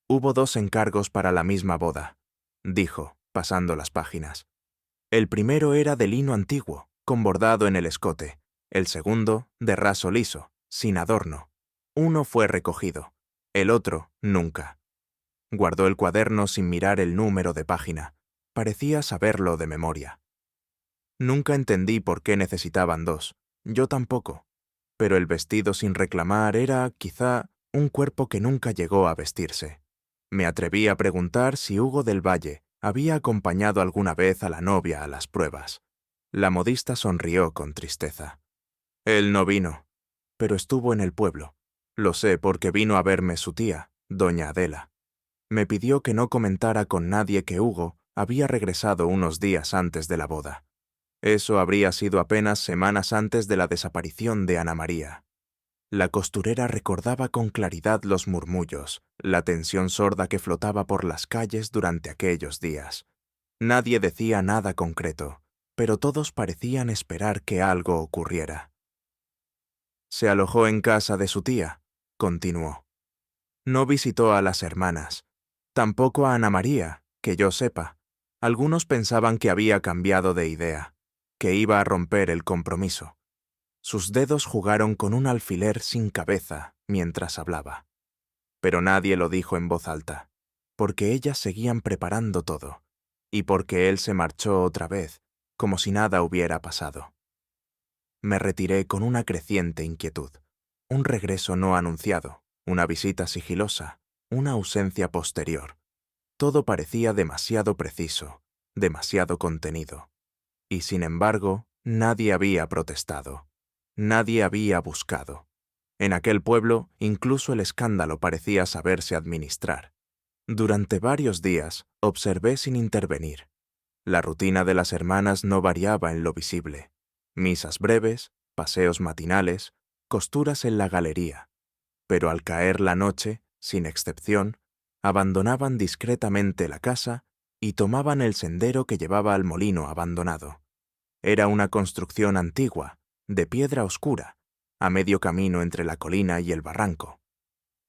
«Hubo 2 encargos para la misma boda», dijo, pasando las páginas. «El primero era de lino antiguo, con bordado en el escote. El segundo, de raso liso, sin adorno. Uno fue recogido, el otro nunca». Guardó el cuaderno sin mirar el número de página. Parecía saberlo de memoria. Nunca entendí por qué necesitaban 2. Yo tampoco. Pero el vestido sin reclamar era, quizá, un cuerpo que nunca llegó a vestirse. Me atreví a preguntar si Hugo del Valle, Había acompañado alguna vez a la novia a las pruebas. La modista sonrió con tristeza. Él no vino, pero estuvo en el pueblo. Lo sé porque vino a verme su tía, doña Adela. Me pidió que no comentara con nadie que Hugo había regresado unos días antes de la boda. Eso habría sido apenas semanas antes de la desaparición de Ana María. La costurera recordaba con claridad los murmullos, la tensión sorda que flotaba por las calles durante aquellos días. Nadie decía nada concreto, pero todos parecían esperar que algo ocurriera. Se alojó en casa de su tía, continuó. No visitó a las hermanas, tampoco a Ana María, que yo sepa. Algunos pensaban que había cambiado de idea, que iba a romper el compromiso. Sus dedos jugaron con un alfiler sin cabeza mientras hablaba. Pero nadie lo dijo en voz alta, porque ellas seguían preparando todo, y porque él se marchó otra vez, como si nada hubiera pasado. Me retiré con una creciente inquietud. Un regreso no anunciado, una visita sigilosa, una ausencia posterior. Todo parecía demasiado preciso, demasiado contenido. Y sin embargo, nadie había protestado. Nadie había buscado. En aquel pueblo, incluso el escándalo parecía saberse administrar. Durante varios días, observé sin intervenir. La rutina de las hermanas no variaba en lo visible. Misas breves, paseos matinales, costuras en la galería. Pero al caer la noche, sin excepción, abandonaban discretamente la casa y tomaban el sendero que llevaba al molino abandonado. Era una construcción antigua, de piedra oscura, a medio camino entre la colina y el barranco.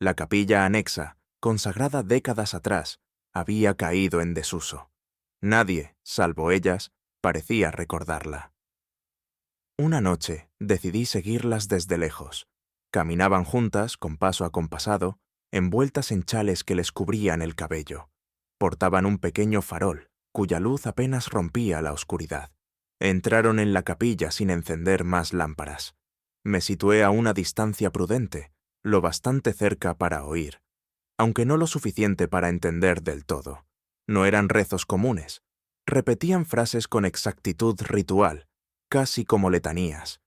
La capilla anexa, consagrada décadas atrás, había caído en desuso. Nadie, salvo ellas, parecía recordarla. Una noche decidí seguirlas desde lejos. Caminaban juntas, con paso acompasado, envueltas en chales que les cubrían el cabello. Portaban un pequeño farol, cuya luz apenas rompía la oscuridad. Entraron en la capilla sin encender más lámparas. Me situé a una distancia prudente, lo bastante cerca para oír, aunque no lo suficiente para entender del todo. No eran rezos comunes. Repetían frases con exactitud ritual, casi como letanías.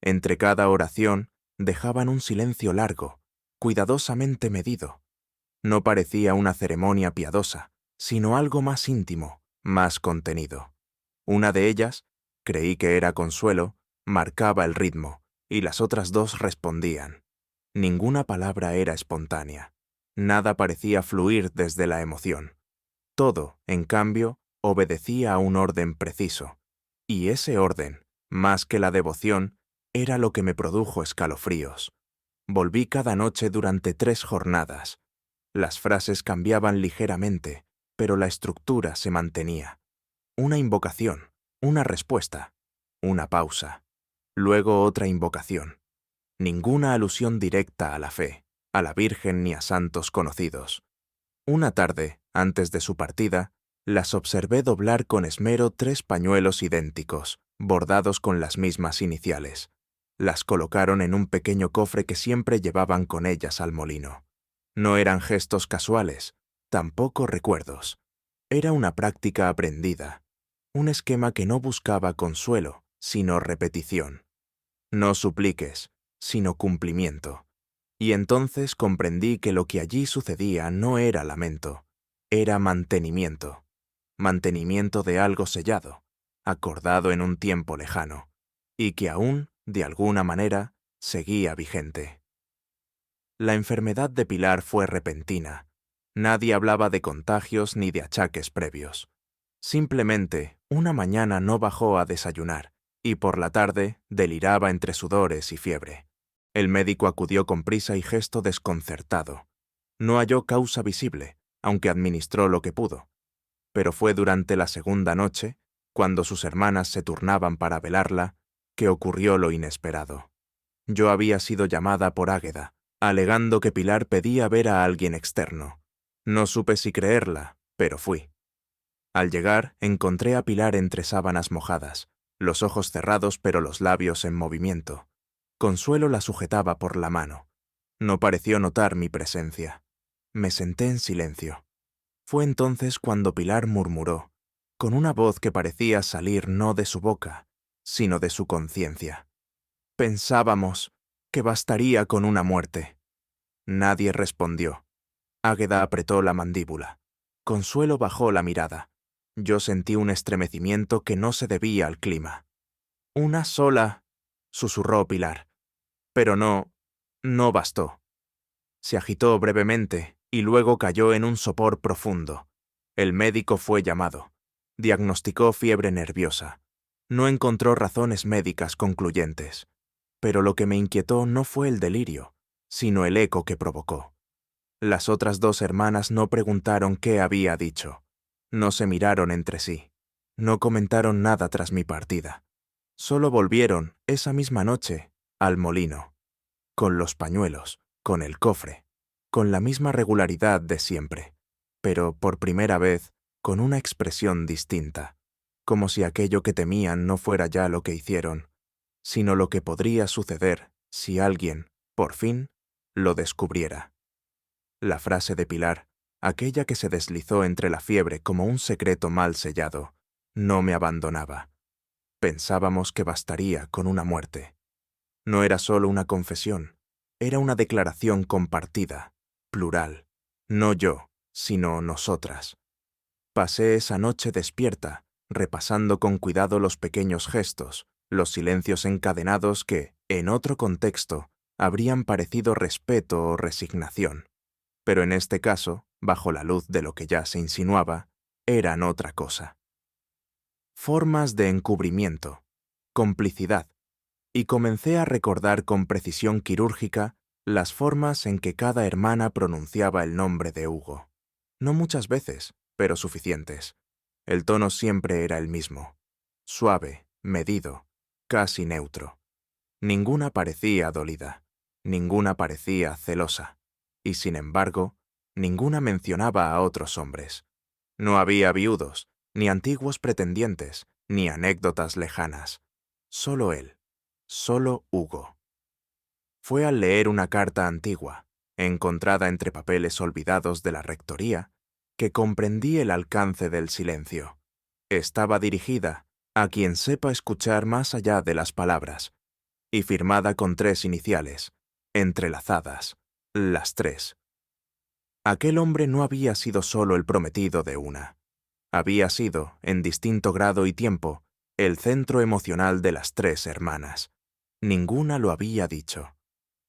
Entre cada oración dejaban un silencio largo, cuidadosamente medido. No parecía una ceremonia piadosa, sino algo más íntimo, más contenido. Una de ellas, creí que era Consuelo, marcaba el ritmo, y las otras dos respondían. Ninguna palabra era espontánea. Nada parecía fluir desde la emoción. Todo, en cambio, obedecía a un orden preciso. Y ese orden, más que la devoción, era lo que me produjo escalofríos. Volví cada noche durante 3 jornadas. Las frases cambiaban ligeramente, pero la estructura se mantenía. Una invocación, una respuesta, una pausa. Luego otra invocación. Ninguna alusión directa a la fe, a la Virgen ni a santos conocidos. Una tarde, antes de su partida, las observé doblar con esmero 3 pañuelos idénticos, bordados con las mismas iniciales. Las colocaron en un pequeño cofre que siempre llevaban con ellas al molino. No eran gestos casuales, tampoco recuerdos. Era una práctica aprendida, un esquema que no buscaba consuelo, sino repetición. No supliques, sino cumplimiento. Y entonces comprendí que lo que allí sucedía no era lamento, era mantenimiento. Mantenimiento de algo sellado, acordado en un tiempo lejano, y que aún, de alguna manera, seguía vigente. La enfermedad de Pilar fue repentina. Nadie hablaba de contagios ni de achaques previos. Simplemente, una mañana no bajó a desayunar, y por la tarde deliraba entre sudores y fiebre. El médico acudió con prisa y gesto desconcertado. No halló causa visible, aunque administró lo que pudo. Pero fue durante la segunda noche, cuando sus hermanas se turnaban para velarla, que ocurrió lo inesperado. Yo había sido llamada por Águeda, alegando que Pilar pedía ver a alguien externo. No supe si creerla, pero fui. Al llegar, encontré a Pilar entre sábanas mojadas, los ojos cerrados pero los labios en movimiento. Consuelo la sujetaba por la mano. No pareció notar mi presencia. Me senté en silencio. Fue entonces cuando Pilar murmuró, con una voz que parecía salir no de su boca, sino de su conciencia. Pensábamos que bastaría con una muerte. Nadie respondió. Águeda apretó la mandíbula. Consuelo bajó la mirada. Yo sentí un estremecimiento que no se debía al clima. «Una sola», susurró Pilar. Pero no bastó. Se agitó brevemente y luego cayó en un sopor profundo. El médico fue llamado. Diagnosticó fiebre nerviosa. No encontró razones médicas concluyentes. Pero lo que me inquietó no fue el delirio, sino el eco que provocó. Las otras dos hermanas no preguntaron qué había dicho. No se miraron entre sí. No comentaron nada tras mi partida. Solo volvieron, esa misma noche, al molino. Con los pañuelos, con el cofre, con la misma regularidad de siempre, pero por primera vez con una expresión distinta, como si aquello que temían no fuera ya lo que hicieron, sino lo que podría suceder si alguien, por fin, lo descubriera. La frase de Pilar, aquella que se deslizó entre la fiebre como un secreto mal sellado, no me abandonaba. Pensábamos que bastaría con una muerte. No era solo una confesión, era una declaración compartida, plural. No yo, sino nosotras. Pasé esa noche despierta, repasando con cuidado los pequeños gestos, los silencios encadenados que, en otro contexto, habrían parecido respeto o resignación. Pero en este caso, bajo la luz de lo que ya se insinuaba, eran otra cosa. Formas de encubrimiento, complicidad, y comencé a recordar con precisión quirúrgica las formas en que cada hermana pronunciaba el nombre de Hugo. No muchas veces, pero suficientes. El tono siempre era el mismo, suave, medido, casi neutro. Ninguna parecía dolida, ninguna parecía celosa, y sin embargo, ninguna mencionaba a otros hombres. No había viudos, ni antiguos pretendientes, ni anécdotas lejanas. Solo él, solo Hugo. Fue al leer una carta antigua, encontrada entre papeles olvidados de la rectoría, que comprendí el alcance del silencio. Estaba dirigida a quien sepa escuchar más allá de las palabras, y firmada con 3 iniciales, entrelazadas, las 3. Aquel hombre no había sido solo el prometido de una. Había sido, en distinto grado y tiempo, el centro emocional de las 3 hermanas. Ninguna lo había dicho,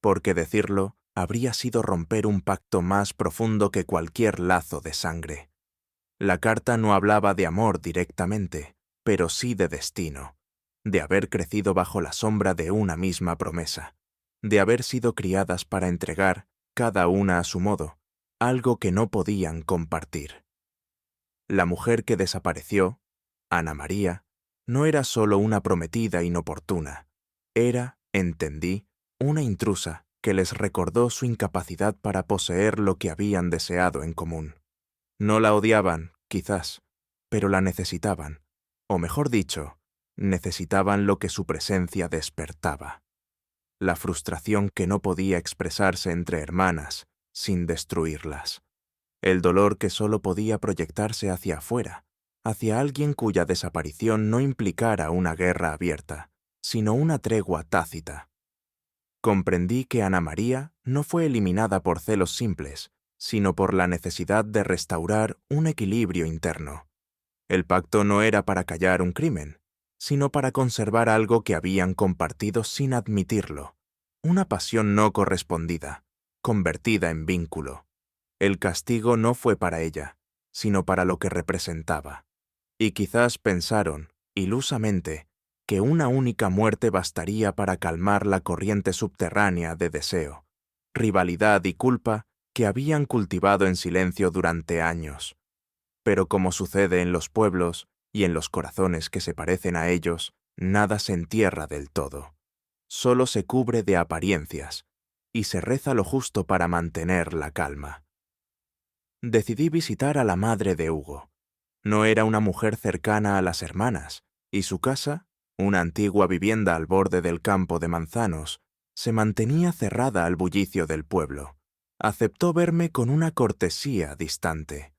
porque decirlo habría sido romper un pacto más profundo que cualquier lazo de sangre. La carta no hablaba de amor directamente, pero sí de destino, de haber crecido bajo la sombra de una misma promesa, de haber sido criadas para entregar, cada una a su modo, algo que no podían compartir. La mujer que desapareció, Ana María, no era solo una prometida inoportuna, era, entendí, una intrusa que les recordó su incapacidad para poseer lo que habían deseado en común. No la odiaban, quizás, pero la necesitaban, o mejor dicho, necesitaban lo que su presencia despertaba. La frustración que no podía expresarse entre hermanas sin destruirlas. El dolor que solo podía proyectarse hacia afuera, hacia alguien cuya desaparición no implicara una guerra abierta, sino una tregua tácita. Comprendí que Ana María no fue eliminada por celos simples, sino por la necesidad de restaurar un equilibrio interno. El pacto no era para callar un crimen, sino para conservar algo que habían compartido sin admitirlo, una pasión no correspondida, convertida en vínculo. El castigo no fue para ella, sino para lo que representaba. Y quizás pensaron, ilusamente, que una única muerte bastaría para calmar la corriente subterránea de deseo, rivalidad y culpa que habían cultivado en silencio durante años. Pero como sucede en los pueblos y en los corazones que se parecen a ellos, nada se entierra del todo. Solo se cubre de apariencias, y se reza lo justo para mantener la calma. Decidí visitar a la madre de Hugo. No era una mujer cercana a las hermanas, y su casa, una antigua vivienda al borde del campo de manzanos, se mantenía cerrada al bullicio del pueblo. Aceptó verme con una cortesía distante.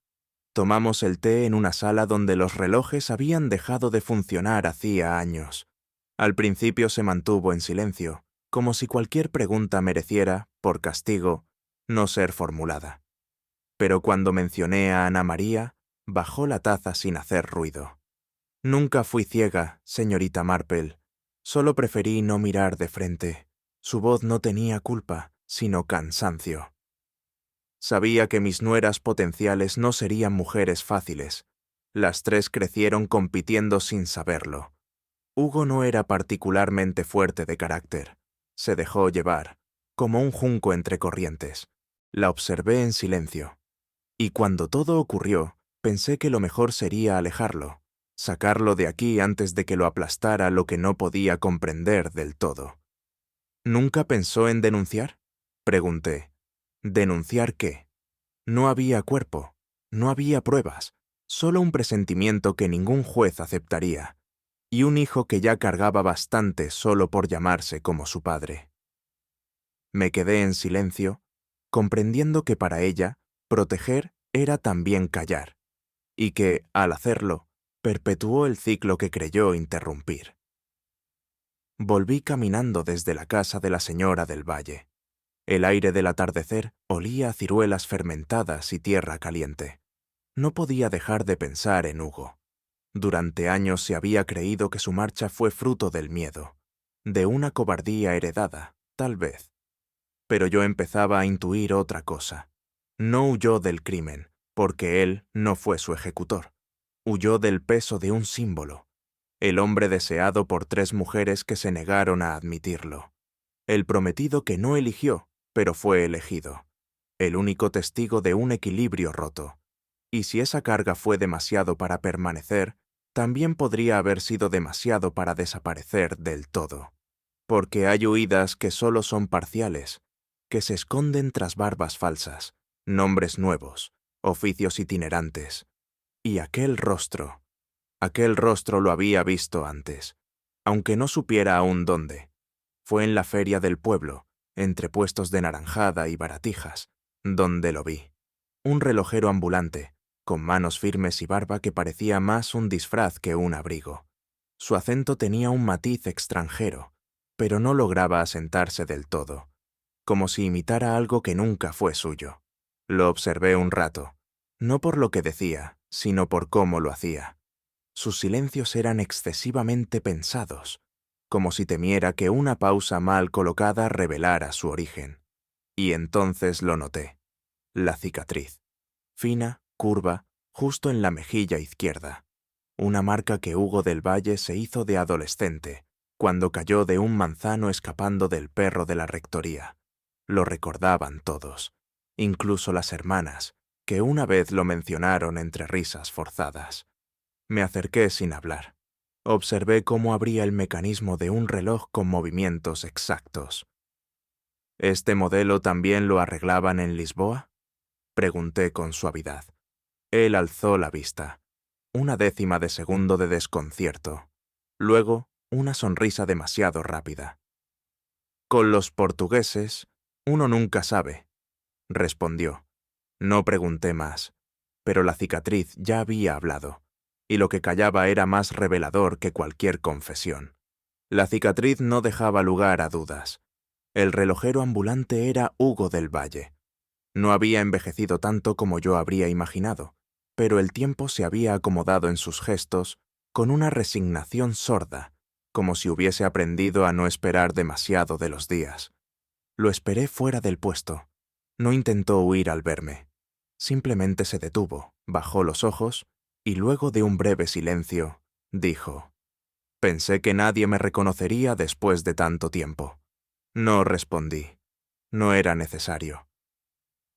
Tomamos el té en una sala donde los relojes habían dejado de funcionar hacía años. Al principio se mantuvo en silencio, como si cualquier pregunta mereciera, por castigo, no ser formulada. Pero cuando mencioné a Ana María, bajó la taza sin hacer ruido. Nunca fui ciega, señorita Marple. Solo preferí no mirar de frente. Su voz no tenía culpa, sino cansancio. Sabía que mis nueras potenciales no serían mujeres fáciles. Las tres crecieron compitiendo sin saberlo. Hugo no era particularmente fuerte de carácter. Se dejó llevar, como un junco entre corrientes. La observé en silencio. Y cuando todo ocurrió, pensé que lo mejor sería alejarlo, sacarlo de aquí antes de que lo aplastara lo que no podía comprender del todo. ¿Nunca pensó en denunciar? Pregunté. ¿Denunciar qué? No había cuerpo, no había pruebas, solo un presentimiento que ningún juez aceptaría, y un hijo que ya cargaba bastante solo por llamarse como su padre. Me quedé en silencio, comprendiendo que para ella, proteger era también callar, y que, al hacerlo, perpetuó el ciclo que creyó interrumpir. Volví caminando desde la casa de la señora del Valle. El aire del atardecer olía a ciruelas fermentadas y tierra caliente. No podía dejar de pensar en Hugo. Durante años se había creído que su marcha fue fruto del miedo, de una cobardía heredada, tal vez. Pero yo empezaba a intuir otra cosa. No huyó del crimen, porque él no fue su ejecutor. Huyó del peso de un símbolo, el hombre deseado por tres mujeres que se negaron a admitirlo, el prometido que no eligió, pero fue elegido, el único testigo de un equilibrio roto. Y si esa carga fue demasiado para permanecer, también podría haber sido demasiado para desaparecer del todo. Porque hay huidas que solo son parciales, que se esconden tras barbas falsas, nombres nuevos, oficios itinerantes. Y aquel rostro lo había visto antes, aunque no supiera aún dónde. Fue en la feria del pueblo, entre puestos de naranjada y baratijas, donde lo vi. Un relojero ambulante, con manos firmes y barba que parecía más un disfraz que un abrigo. Su acento tenía un matiz extranjero, pero no lograba asentarse del todo, como si imitara algo que nunca fue suyo. Lo observé un rato, no por lo que decía, sino por cómo lo hacía. Sus silencios eran excesivamente pensados, como si temiera que una pausa mal colocada revelara su origen. Y entonces lo noté. La cicatriz. Fina, curva, justo en la mejilla izquierda. Una marca que Hugo del Valle se hizo de adolescente, cuando cayó de un manzano escapando del perro de la rectoría. Lo recordaban todos, incluso las hermanas, que una vez lo mencionaron entre risas forzadas. Me acerqué sin hablar. Observé cómo abría el mecanismo de un reloj con movimientos exactos. ¿Este modelo también lo arreglaban en Lisboa? Pregunté con suavidad. Él alzó la vista. Una décima de segundo de desconcierto. Luego, una sonrisa demasiado rápida. Con los portugueses, uno nunca sabe, respondió. No pregunté más, pero la cicatriz ya había hablado, y lo que callaba era más revelador que cualquier confesión. La cicatriz no dejaba lugar a dudas. El relojero ambulante era Hugo del Valle. No había envejecido tanto como yo habría imaginado, pero el tiempo se había acomodado en sus gestos con una resignación sorda, como si hubiese aprendido a no esperar demasiado de los días. Lo esperé fuera del puesto. No intentó huir al verme. Simplemente se detuvo, bajó los ojos y luego de un breve silencio, dijo: «Pensé que nadie me reconocería después de tanto tiempo». No respondí. No era necesario.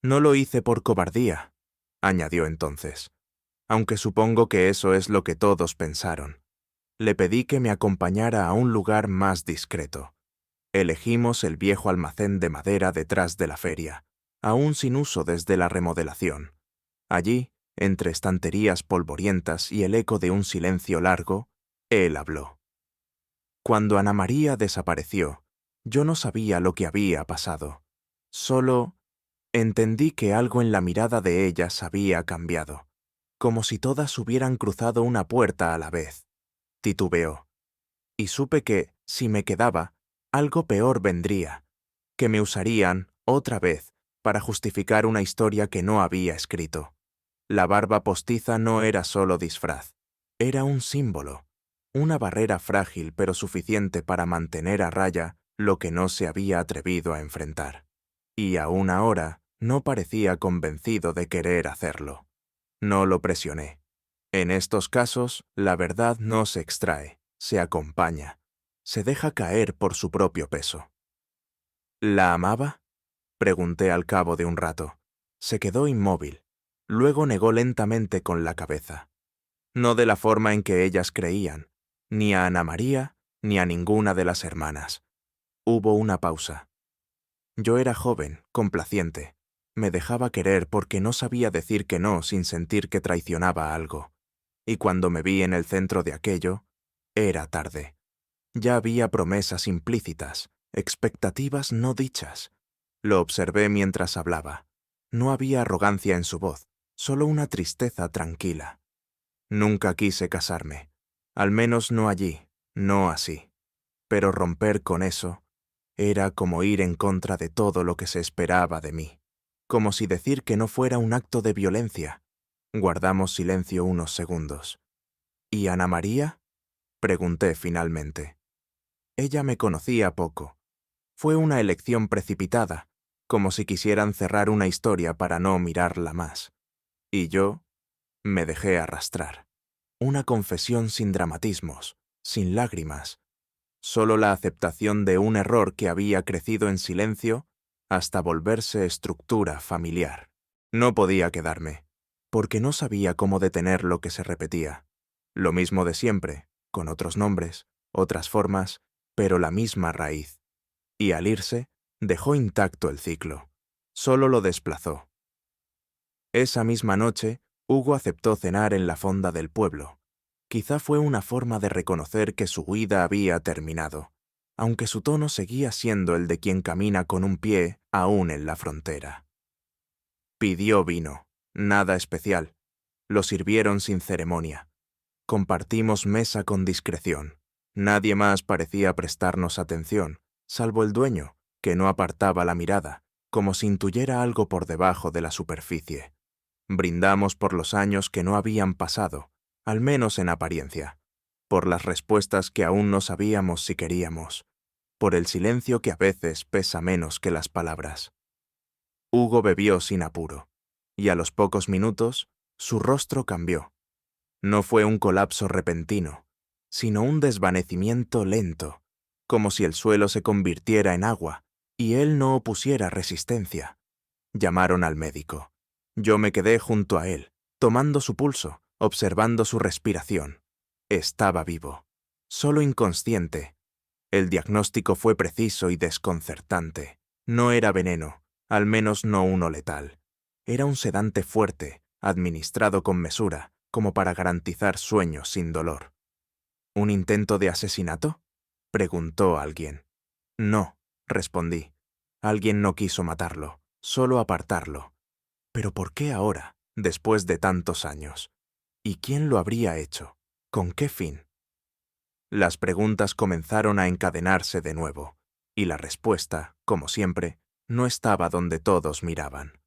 «No lo hice por cobardía», añadió entonces, aunque supongo que eso es lo que todos pensaron. Le pedí que me acompañara a un lugar más discreto. Elegimos el viejo almacén de madera detrás de la feria, aún sin uso desde la remodelación. Allí, entre estanterías polvorientas y el eco de un silencio largo, él habló. Cuando Ana María desapareció, yo no sabía lo que había pasado. Solo entendí que algo en la mirada de ellas había cambiado. como si todas hubieran cruzado una puerta a la vez. Titubeó. Y supe que, si me quedaba, algo peor vendría, que me usarían, otra vez, para justificar una historia que no había escrito. La barba postiza no era solo disfraz, era un símbolo, una barrera frágil pero suficiente para mantener a raya lo que no se había atrevido a enfrentar. Y aún ahora no parecía convencido de querer hacerlo. No lo presioné. En estos casos, la verdad no se extrae, se acompaña, se deja caer por su propio peso. ¿La amaba? Pregunté al cabo de un rato. Se quedó inmóvil. Luego negó lentamente con la cabeza. No de la forma en que ellas creían, ni a Ana María, ni a ninguna de las hermanas. Hubo una pausa. Yo era joven, complaciente. Me dejaba querer porque no sabía decir que no sin sentir que traicionaba algo. Y cuando me vi en el centro de aquello, era tarde. Ya había promesas implícitas, expectativas no dichas. Lo observé mientras hablaba. No había arrogancia en su voz, solo una tristeza tranquila. Nunca quise casarme. Al menos no allí, no así. Pero romper con eso era como ir en contra de todo lo que se esperaba de mí. Como si decir que no fuera un acto de violencia. Guardamos silencio unos segundos. ¿Y Ana María? Pregunté finalmente. Ella me conocía poco. Fue una elección precipitada, como si quisieran cerrar una historia para no mirarla más. Y yo me dejé arrastrar. Una confesión sin dramatismos, sin lágrimas, solo la aceptación de un error que había crecido en silencio hasta volverse estructura familiar. No podía quedarme, porque no sabía cómo detener lo que se repetía. Lo mismo de siempre, con otros nombres, otras formas, pero la misma raíz. Y al irse, dejó intacto el ciclo. Solo lo desplazó. Esa misma noche, Hugo aceptó cenar en la fonda del pueblo. Quizá fue una forma de reconocer que su huida había terminado, aunque su tono seguía siendo el de quien camina con un pie aún en la frontera. Pidió vino, nada especial. Lo sirvieron sin ceremonia. Compartimos mesa con discreción. Nadie más parecía prestarnos atención, salvo el dueño, que no apartaba la mirada, como si intuyera algo por debajo de la superficie. Brindamos por los años que no habían pasado, al menos en apariencia, por las respuestas que aún no sabíamos si queríamos, por el silencio que a veces pesa menos que las palabras. Hugo bebió sin apuro, y a los pocos minutos, su rostro cambió. No fue un colapso repentino, sino un desvanecimiento lento, como si el suelo se convirtiera en agua y él no opusiera resistencia. Llamaron al médico. Yo me quedé junto a él, tomando su pulso, observando su respiración. Estaba vivo, solo inconsciente. El diagnóstico fue preciso y desconcertante. No era veneno, al menos no uno letal. Era un sedante fuerte, administrado con mesura, como para garantizar sueño sin dolor. ¿Un intento de asesinato?, preguntó alguien. No, respondí. Alguien no quiso matarlo, solo apartarlo. ¿Pero por qué ahora, después de tantos años? ¿Y quién lo habría hecho? ¿Con qué fin? Las preguntas comenzaron a encadenarse de nuevo, y la respuesta, como siempre, no estaba donde todos miraban.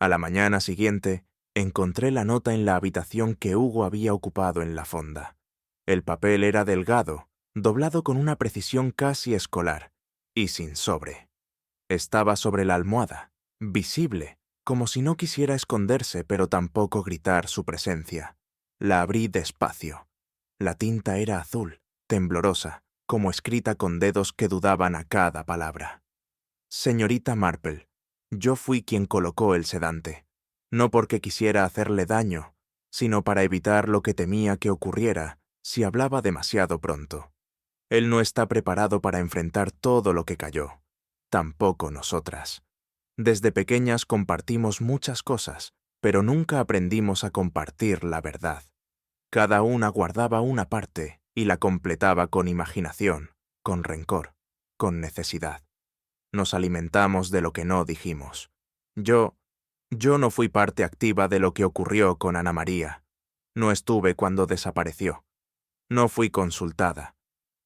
A la mañana siguiente, encontré la nota en la habitación que Hugo había ocupado en la fonda. El papel era delgado, doblado con una precisión casi escolar, y sin sobre. Estaba sobre la almohada, visible, como si no quisiera esconderse pero tampoco gritar su presencia. La abrí despacio. La tinta era azul, temblorosa, como escrita con dedos que dudaban a cada palabra. Señorita Marple, yo fui quien colocó el sedante, no porque quisiera hacerle daño, sino para evitar lo que temía que ocurriera si hablaba demasiado pronto. Él no está preparado para enfrentar todo lo que cayó, tampoco nosotras. Desde pequeñas compartimos muchas cosas, pero nunca aprendimos a compartir la verdad. Cada una guardaba una parte y la completaba con imaginación, con rencor, con necesidad. Nos alimentamos de lo que no dijimos. Yo Yo no fui parte activa de lo que ocurrió con Ana María. No estuve cuando desapareció. No fui consultada.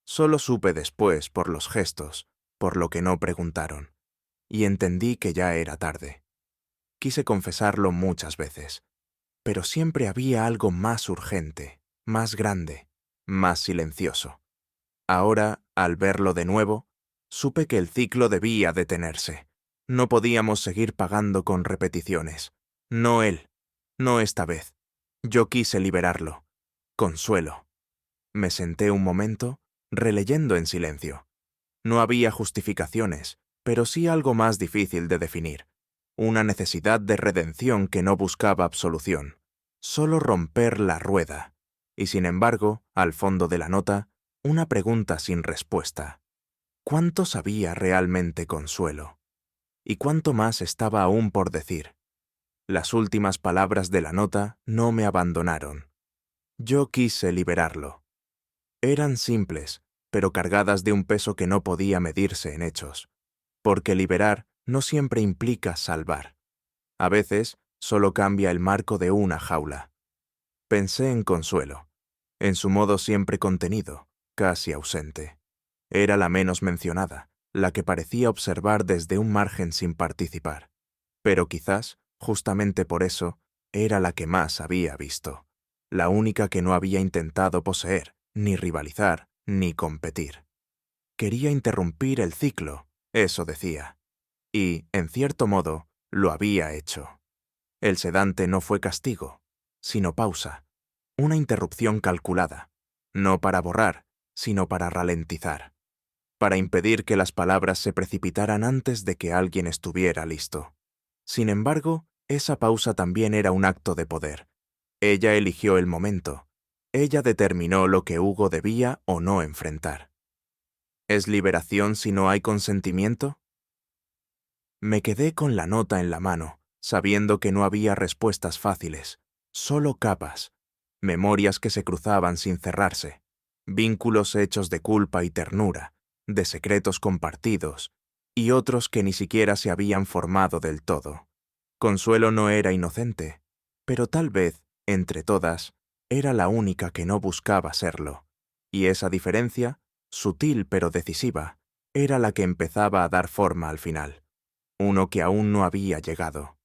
Solo supe después por los gestos, por lo que no preguntaron, y entendí que ya era tarde. Quise confesarlo muchas veces, pero siempre había algo más urgente, más grande, más silencioso. Ahora, al verlo de nuevo, supe que el ciclo debía detenerse. No podíamos seguir pagando con repeticiones. No él, no esta vez. Yo quise liberarlo. Consuelo. Me senté un momento, releyendo en silencio. No había justificaciones, pero sí algo más difícil de definir. Una necesidad de redención que no buscaba absolución. Solo romper la rueda. Y sin embargo, al fondo de la nota, una pregunta sin respuesta. ¿Cuánto sabía realmente Consuelo? ¿Y cuánto más estaba aún por decir? Las últimas palabras de la nota no me abandonaron. Yo quise liberarlo. Eran simples, pero cargadas de un peso que no podía medirse en hechos. Porque liberar no siempre implica salvar. A veces, solo cambia el marco de una jaula. Pensé en Consuelo, en su modo siempre contenido, casi ausente. Era la menos mencionada, la que parecía observar desde un margen sin participar. Pero quizás, justamente por eso, era la que más había visto. La única que no había intentado poseer, ni rivalizar, ni competir. Quería interrumpir el ciclo, eso decía. Y, en cierto modo, lo había hecho. El sedante no fue castigo, sino pausa, una interrupción calculada, no para borrar, sino para ralentizar, para impedir que las palabras se precipitaran antes de que alguien estuviera listo. Sin embargo, esa pausa también era un acto de poder. Ella eligió el momento. Ella determinó lo que Hugo debía o no enfrentar. ¿Es liberación si no hay consentimiento? Me quedé con la nota en la mano, sabiendo que no había respuestas fáciles, solo capas, memorias que se cruzaban sin cerrarse, vínculos hechos de culpa y ternura, de secretos compartidos, y otros que ni siquiera se habían formado del todo. Consuelo no era inocente, pero tal vez, entre todas, era la única que no buscaba serlo, y esa diferencia, sutil pero decisiva, era la que empezaba a dar forma al final. Uno que aún no había llegado.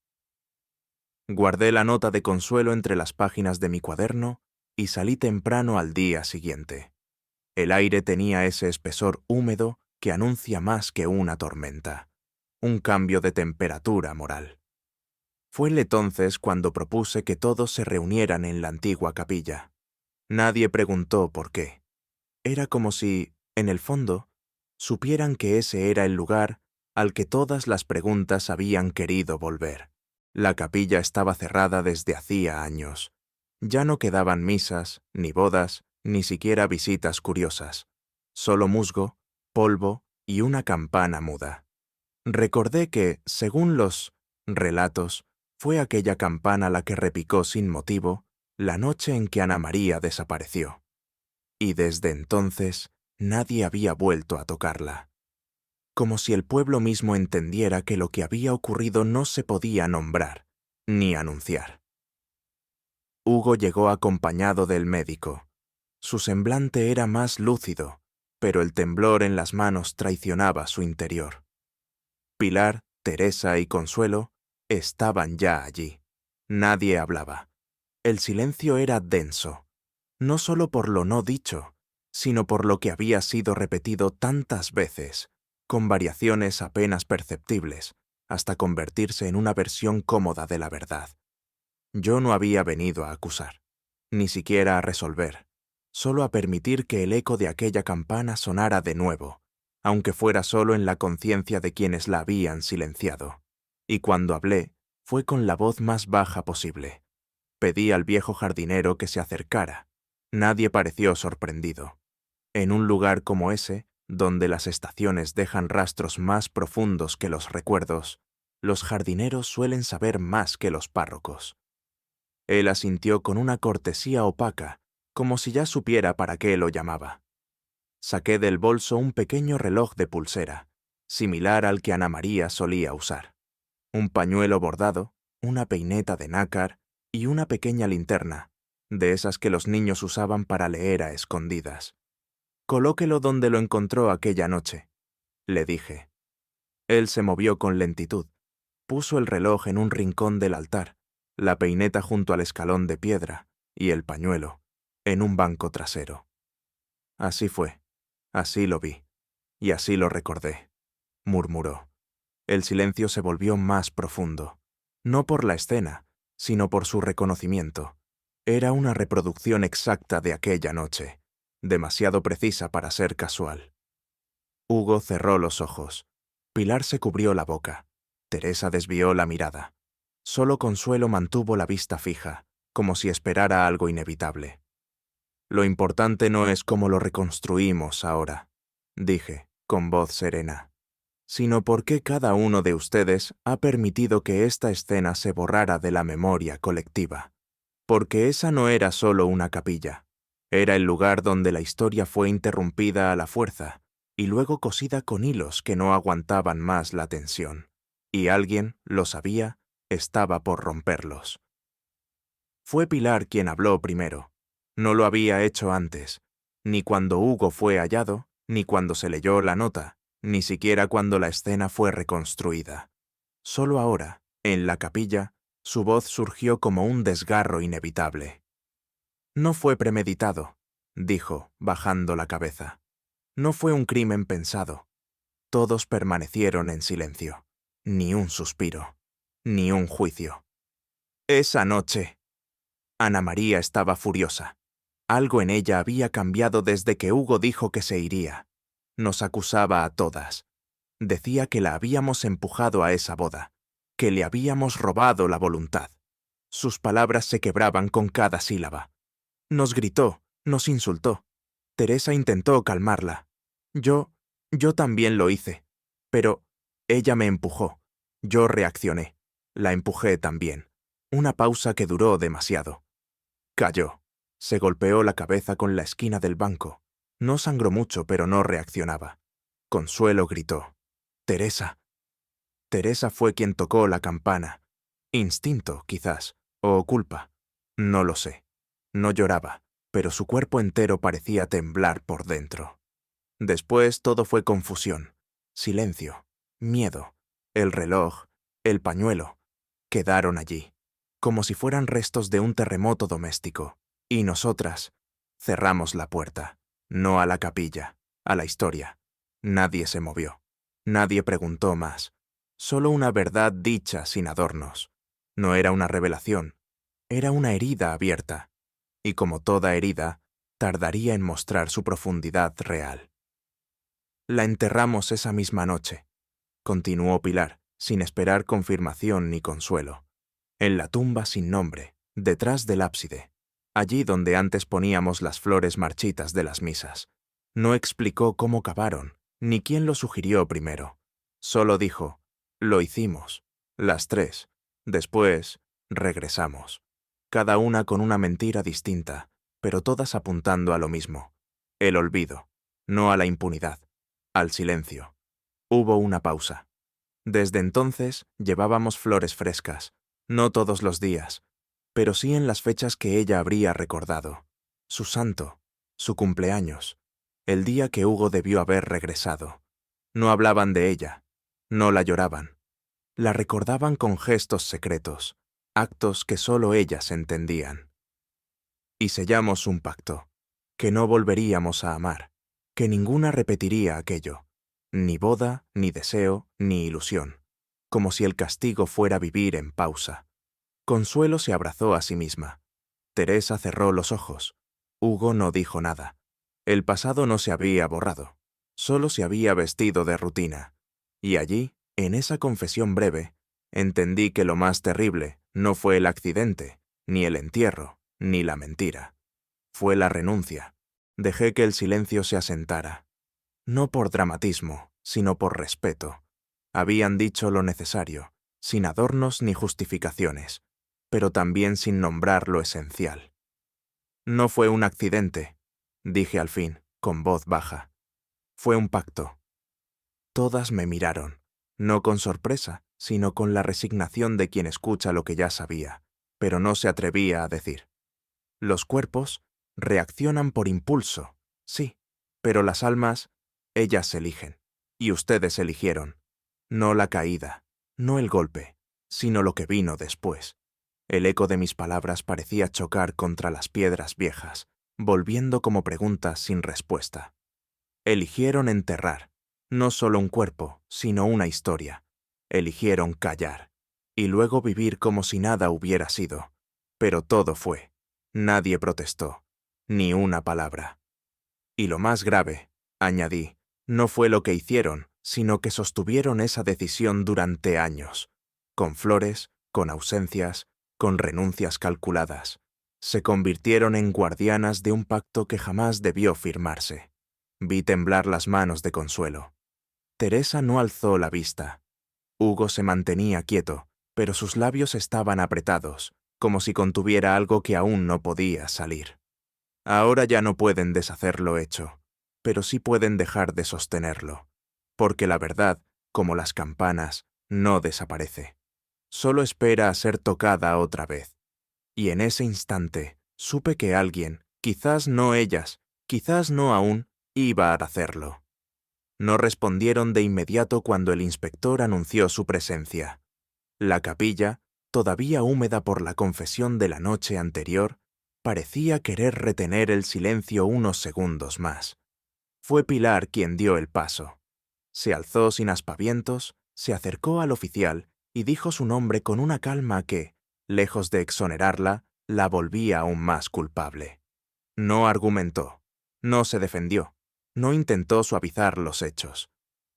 Guardé la nota de Consuelo entre las páginas de mi cuaderno y salí temprano al día siguiente. El aire tenía ese espesor húmedo que anuncia más que una tormenta, un cambio de temperatura moral. Fue entonces cuando propuse que todos se reunieran en la antigua capilla. Nadie preguntó por qué. Era como si, en el fondo, supieran que ese era el lugar al que todas las preguntas habían querido volver. La capilla estaba cerrada desde hacía años. Ya no quedaban misas, ni bodas, ni siquiera visitas curiosas. Solo musgo, polvo y una campana muda. Recordé que, según los relatos, fue aquella campana la que repicó sin motivo la noche en que Ana María desapareció. Y desde entonces nadie había vuelto a tocarla. Como si el pueblo mismo entendiera que lo que había ocurrido no se podía nombrar, ni anunciar. Hugo llegó acompañado del médico. Su semblante era más lúcido, pero el temblor en las manos traicionaba su interior. Pilar, Teresa y Consuelo estaban ya allí. Nadie hablaba. El silencio era denso, no solo por lo no dicho, sino por lo que había sido repetido tantas veces, con variaciones apenas perceptibles, hasta convertirse en una versión cómoda de la verdad. Yo no había venido a acusar, ni siquiera a resolver, solo a permitir que el eco de aquella campana sonara de nuevo, aunque fuera solo en la conciencia de quienes la habían silenciado. Y cuando hablé, fue con la voz más baja posible. Pedí al viejo jardinero que se acercara. Nadie pareció sorprendido. En un lugar como ese, donde las estaciones dejan rastros más profundos que los recuerdos, los jardineros suelen saber más que los párrocos. Él asintió con una cortesía opaca, como si ya supiera para qué lo llamaba. Saqué del bolso un pequeño reloj de pulsera, similar al que Ana María solía usar. Un pañuelo bordado, una peineta de nácar y una pequeña linterna, de esas que los niños usaban para leer a escondidas. «Colóquelo donde lo encontró aquella noche», le dije. Él se movió con lentitud. Puso el reloj en un rincón del altar, la peineta junto al escalón de piedra y el pañuelo en un banco trasero. Así fue, así lo vi, y así lo recordé, murmuró. El silencio se volvió más profundo, no por la escena, sino por su reconocimiento. Era una reproducción exacta de aquella noche, demasiado precisa para ser casual. Hugo cerró los ojos. Pilar se cubrió la boca. Teresa desvió la mirada. Solo Consuelo mantuvo la vista fija, como si esperara algo inevitable. «Lo importante no es cómo lo reconstruimos ahora», dije, con voz serena, «sino por qué cada uno de ustedes ha permitido que esta escena se borrara de la memoria colectiva. Porque esa no era solo una capilla. Era el lugar donde la historia fue interrumpida a la fuerza y luego cosida con hilos que no aguantaban más la tensión. Y alguien, lo sabía, estaba por romperlos». Fue Pilar quien habló primero. No lo había hecho antes, ni cuando Hugo fue hallado, ni cuando se leyó la nota, ni siquiera cuando la escena fue reconstruida. Solo ahora, en la capilla, su voz surgió como un desgarro inevitable. «No fue premeditado», dijo, bajando la cabeza. «No fue un crimen pensado». Todos permanecieron en silencio. Ni un suspiro, ni un juicio. Esa noche, Ana María estaba furiosa. Algo en ella había cambiado desde que Hugo dijo que se iría. Nos acusaba a todas. Decía que la habíamos empujado a esa boda, que le habíamos robado la voluntad. Sus palabras se quebraban con cada sílaba. Nos gritó, nos insultó. Teresa intentó calmarla. Yo también lo hice. Pero ella me empujó. Yo reaccioné. La empujé también. Una pausa que duró demasiado. Cayó. Se golpeó la cabeza con la esquina del banco. No sangró mucho, pero no reaccionaba. Consuelo gritó: «Teresa». Teresa fue quien tocó la campana. Instinto, quizás, o culpa. No lo sé. No lloraba, pero su cuerpo entero parecía temblar por dentro. Después todo fue confusión, silencio, miedo. El reloj, el pañuelo, quedaron allí, como si fueran restos de un terremoto doméstico. Y nosotras cerramos la puerta, no a la capilla, a la historia. Nadie se movió. Nadie preguntó más. Solo una verdad dicha sin adornos. No era una revelación, era una herida abierta. Y como toda herida, tardaría en mostrar su profundidad real. La enterramos esa misma noche, continuó Pilar, sin esperar confirmación ni consuelo. En la tumba sin nombre, detrás del ábside, allí donde antes poníamos las flores marchitas de las misas. No explicó cómo cavaron, ni quién lo sugirió primero. Solo dijo: «Lo hicimos, las tres. Después, regresamos. Cada una con una mentira distinta, pero todas apuntando a lo mismo. El olvido, no a la impunidad, al silencio». Hubo una pausa. Desde entonces llevábamos flores frescas, no todos los días, pero sí en las fechas que ella habría recordado. Su santo, su cumpleaños, el día que Hugo debió haber regresado. No hablaban de ella, no la lloraban. La recordaban con gestos secretos, actos que solo ellas entendían. Y sellamos un pacto, que no volveríamos a amar, que ninguna repetiría aquello, ni boda, ni deseo, ni ilusión, como si el castigo fuera vivir en pausa. Consuelo se abrazó a sí misma. Teresa cerró los ojos. Hugo no dijo nada. El pasado no se había borrado, solo se había vestido de rutina. Y allí, en esa confesión breve, entendí que lo más terrible no fue el accidente, ni el entierro, ni la mentira. Fue la renuncia. Dejé que el silencio se asentara. No por dramatismo, sino por respeto. Habían dicho lo necesario, sin adornos ni justificaciones, pero también sin nombrar lo esencial. «No fue un accidente», dije al fin, con voz baja. «Fue un pacto». Todas me miraron. no con sorpresa, sino con la resignación de quien escucha lo que ya sabía, pero no se atrevía a decir. Los cuerpos reaccionan por impulso, sí, pero las almas, ellas eligen, y ustedes eligieron, no la caída, no el golpe, sino lo que vino después. El eco de mis palabras parecía chocar contra las piedras viejas, volviendo como preguntas sin respuesta. Eligieron enterrar, no solo un cuerpo, sino una historia. Eligieron callar, y luego vivir como si nada hubiera sido. Pero todo fue. Nadie protestó, ni una palabra. Y lo más grave, añadí, no fue lo que hicieron, sino que sostuvieron esa decisión durante años, con flores, con ausencias, con renuncias calculadas. Se convirtieron en guardianas de un pacto que jamás debió firmarse. Vi temblar las manos de Consuelo. Teresa no alzó la vista. Hugo se mantenía quieto, pero sus labios estaban apretados, como si contuviera algo que aún no podía salir. Ahora ya no pueden deshacer lo hecho, pero sí pueden dejar de sostenerlo, porque la verdad, como las campanas, no desaparece. Solo espera a ser tocada otra vez. Y en ese instante supe que alguien, quizás no ellas, quizás no aún, iba a hacerlo. No respondieron de inmediato cuando el inspector anunció su presencia. La capilla, todavía húmeda por la confesión de la noche anterior, parecía querer retener el silencio unos segundos más. Fue Pilar quien dio el paso. Se alzó sin aspavientos, se acercó al oficial y dijo su nombre con una calma que, lejos de exonerarla, la volvía aún más culpable. No argumentó, no se defendió, no intentó suavizar los hechos.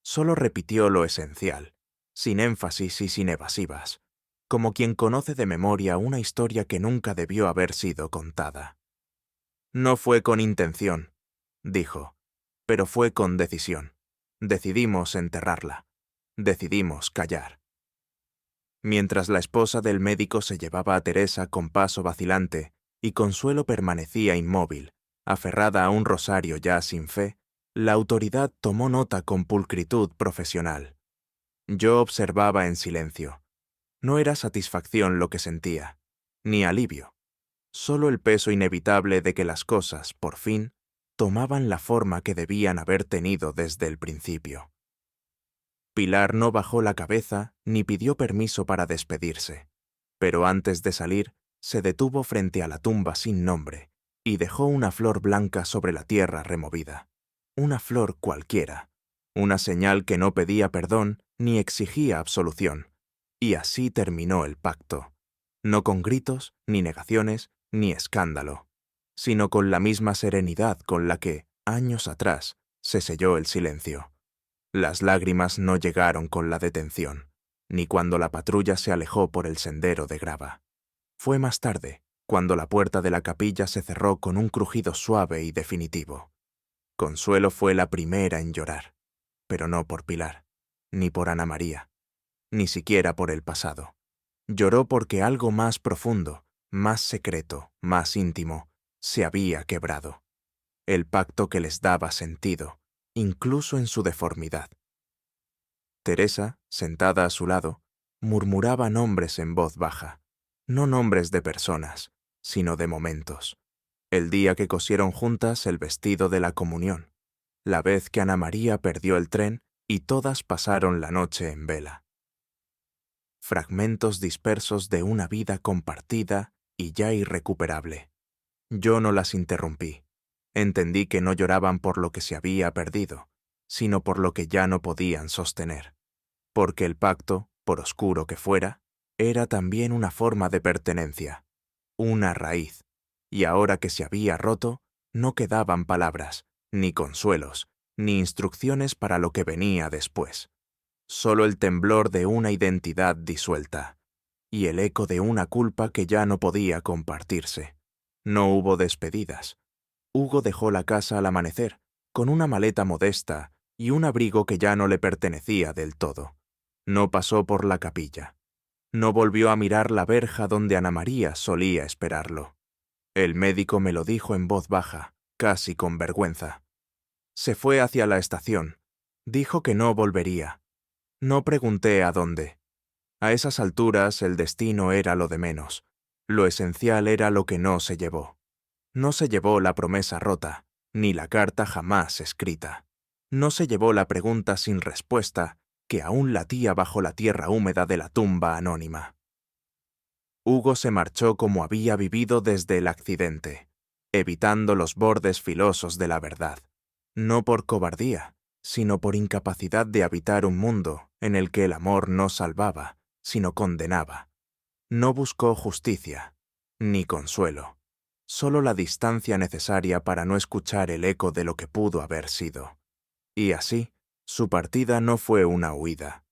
Solo repitió lo esencial, sin énfasis y sin evasivas, como quien conoce de memoria una historia que nunca debió haber sido contada. No fue con intención, dijo, pero fue con decisión. Decidimos enterrarla. Decidimos callar. Mientras la esposa del médico se llevaba a Teresa con paso vacilante y Consuelo permanecía inmóvil, aferrada a un rosario ya sin fe, la autoridad tomó nota con pulcritud profesional. Yo observaba en silencio. No era satisfacción lo que sentía, ni alivio, solo el peso inevitable de que las cosas, por fin, tomaban la forma que debían haber tenido desde el principio. Pilar no bajó la cabeza ni pidió permiso para despedirse, pero antes de salir, se detuvo frente a la tumba sin nombre y dejó una flor blanca sobre la tierra removida. Una flor cualquiera, una señal que no pedía perdón ni exigía absolución. Y así terminó el pacto, no con gritos, ni negaciones, ni escándalo, sino con la misma serenidad con la que, años atrás, se selló el silencio. Las lágrimas no llegaron con la detención, ni cuando la patrulla se alejó por el sendero de grava. Fue más tarde, cuando la puerta de la capilla se cerró con un crujido suave y definitivo. Consuelo fue la primera en llorar, pero no por Pilar, ni por Ana María, ni siquiera por el pasado. Lloró porque algo más profundo, más secreto, más íntimo, se había quebrado. El pacto que les daba sentido, incluso en su deformidad. Teresa, sentada a su lado, murmuraba nombres en voz baja, no nombres de personas, sino de momentos. El día que cosieron juntas el vestido de la comunión, la vez que Ana María perdió el tren y todas pasaron la noche en vela. Fragmentos dispersos de una vida compartida y ya irrecuperable. Yo no las interrumpí. Entendí que no lloraban por lo que se había perdido, sino por lo que ya no podían sostener. Porque el pacto, por oscuro que fuera, era también una forma de pertenencia, una raíz, y ahora que se había roto, no quedaban palabras, ni consuelos, ni instrucciones para lo que venía después. Solo el temblor de una identidad disuelta, y el eco de una culpa que ya no podía compartirse. No hubo despedidas. Hugo dejó la casa al amanecer, con una maleta modesta y un abrigo que ya no le pertenecía del todo. No pasó por la capilla. No volvió a mirar la verja donde Ana María solía esperarlo. El médico me lo dijo en voz baja, casi con vergüenza. Se fue hacia la estación. Dijo que no volvería. No pregunté a dónde. A esas alturas el destino era lo de menos. Lo esencial era lo que no se llevó. No se llevó la promesa rota, ni la carta jamás escrita. No se llevó la pregunta sin respuesta que aún latía bajo la tierra húmeda de la tumba anónima. Hugo se marchó como había vivido desde el accidente, evitando los bordes filosos de la verdad, no por cobardía, sino por incapacidad de habitar un mundo en el que el amor no salvaba, sino condenaba. No buscó justicia, ni consuelo, solo la distancia necesaria para no escuchar el eco de lo que pudo haber sido. Y así, su partida no fue una huida,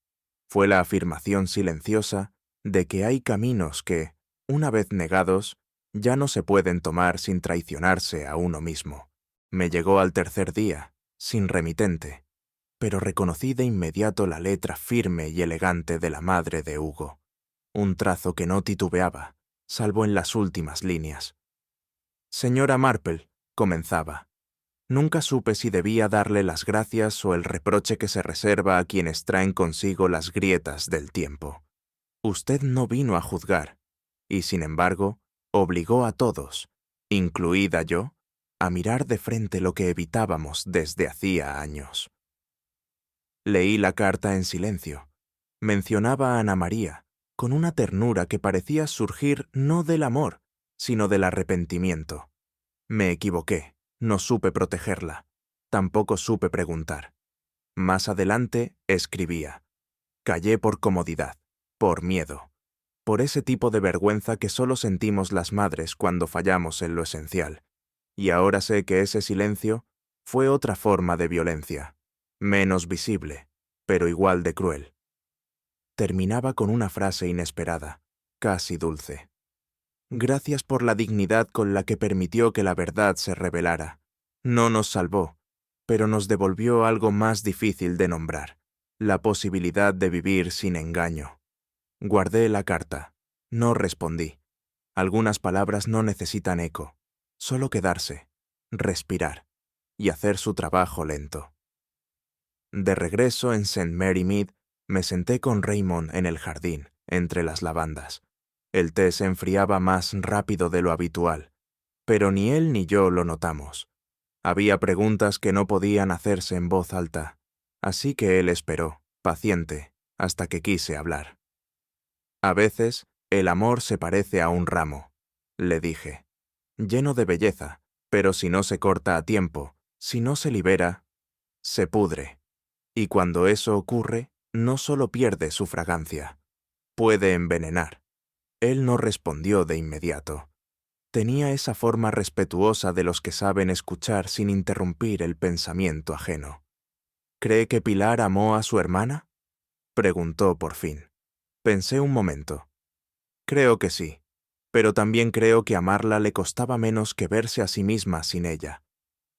fue la afirmación silenciosa de que hay caminos que, una vez negados, ya no se pueden tomar sin traicionarse a uno mismo. Me llegó al tercer día, sin remitente, pero reconocí de inmediato la letra firme y elegante de la madre de Hugo, un trazo que no titubeaba, salvo en las últimas líneas. Señora Marple, comenzaba. Nunca supe si debía darle las gracias o el reproche que se reserva a quienes traen consigo las grietas del tiempo. Usted no vino a juzgar, y sin embargo, obligó a todos, incluida yo, a mirar de frente lo que evitábamos desde hacía años. Leí la carta en silencio. Mencionaba a Ana María, con una ternura que parecía surgir no del amor, sino del arrepentimiento. Me equivoqué, no supe protegerla, tampoco supe preguntar. Más adelante escribía. Callé por comodidad, por miedo, por ese tipo de vergüenza que solo sentimos las madres cuando fallamos en lo esencial. Y ahora sé que ese silencio fue otra forma de violencia, menos visible, pero igual de cruel. Terminaba con una frase inesperada, casi dulce. Gracias por la dignidad con la que permitió que la verdad se revelara. No nos salvó, pero nos devolvió algo más difícil de nombrar, la posibilidad de vivir sin engaño. Guardé la carta. No respondí. Algunas palabras no necesitan eco, solo quedarse, respirar y hacer su trabajo lento. De regreso en St. Mary Mead, me senté con Raymond en el jardín, entre las lavandas. El té se enfriaba más rápido de lo habitual, pero ni él ni yo lo notamos. Había preguntas que no podían hacerse en voz alta, así que él esperó, paciente, hasta que quise hablar. A veces, el amor se parece a un ramo, le dije, lleno de belleza, pero si no se corta a tiempo, si no se libera, se pudre. Y cuando eso ocurre, no solo pierde su fragancia, puede envenenar. Él no respondió de inmediato. Tenía esa forma respetuosa de los que saben escuchar sin interrumpir el pensamiento ajeno. ¿Cree que Pilar amó a su hermana?, preguntó por fin. Pensé un momento. Creo que sí, pero también creo que amarla le costaba menos que verse a sí misma sin ella.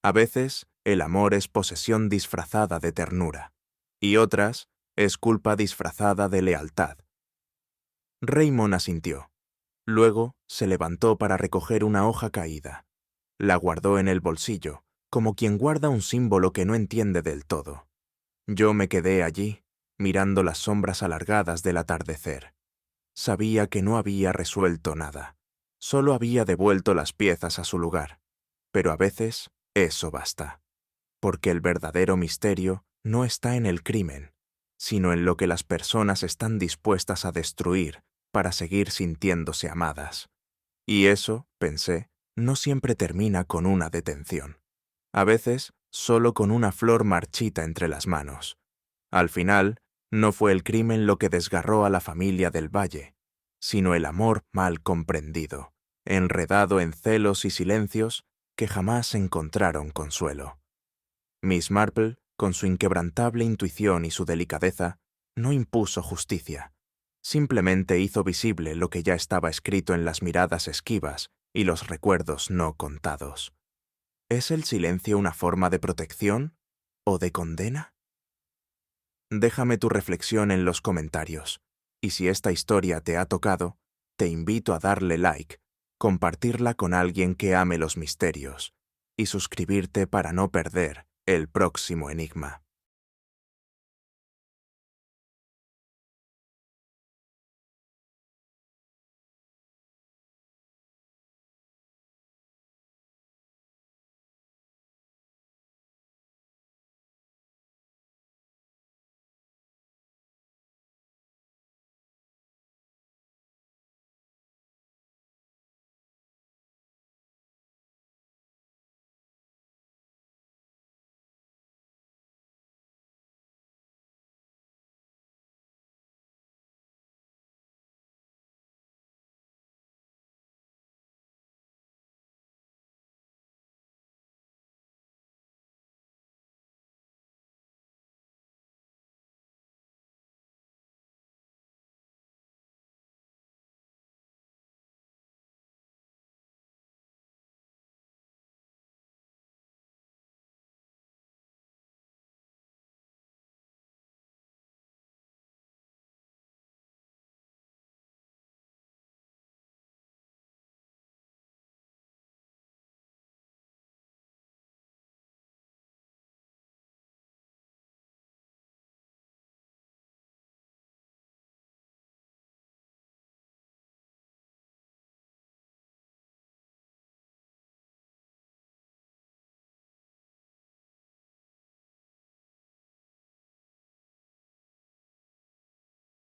A veces, el amor es posesión disfrazada de ternura, y otras, es culpa disfrazada de lealtad. Raymond asintió. Luego, se levantó para recoger una hoja caída. La guardó en el bolsillo, como quien guarda un símbolo que no entiende del todo. Yo me quedé allí, mirando las sombras alargadas del atardecer. Sabía que no había resuelto nada. Solo había devuelto las piezas a su lugar. Pero a veces, eso basta. Porque el verdadero misterio no está en el crimen, sino en lo que las personas están dispuestas a destruir para seguir sintiéndose amadas. Y eso, pensé, no siempre termina con una detención. A veces, solo con una flor marchita entre las manos. Al final, no fue el crimen lo que desgarró a la familia del Valle, sino el amor mal comprendido, enredado en celos y silencios que jamás encontraron consuelo. Miss Marple, con su inquebrantable intuición y su delicadeza, no impuso justicia. Simplemente hizo visible lo que ya estaba escrito en las miradas esquivas y los recuerdos no contados. ¿Es el silencio una forma de protección o de condena? Déjame tu reflexión en los comentarios, y si esta historia te ha tocado, te invito a darle like, compartirla con alguien que ame los misterios, y suscribirte para no perder el próximo enigma.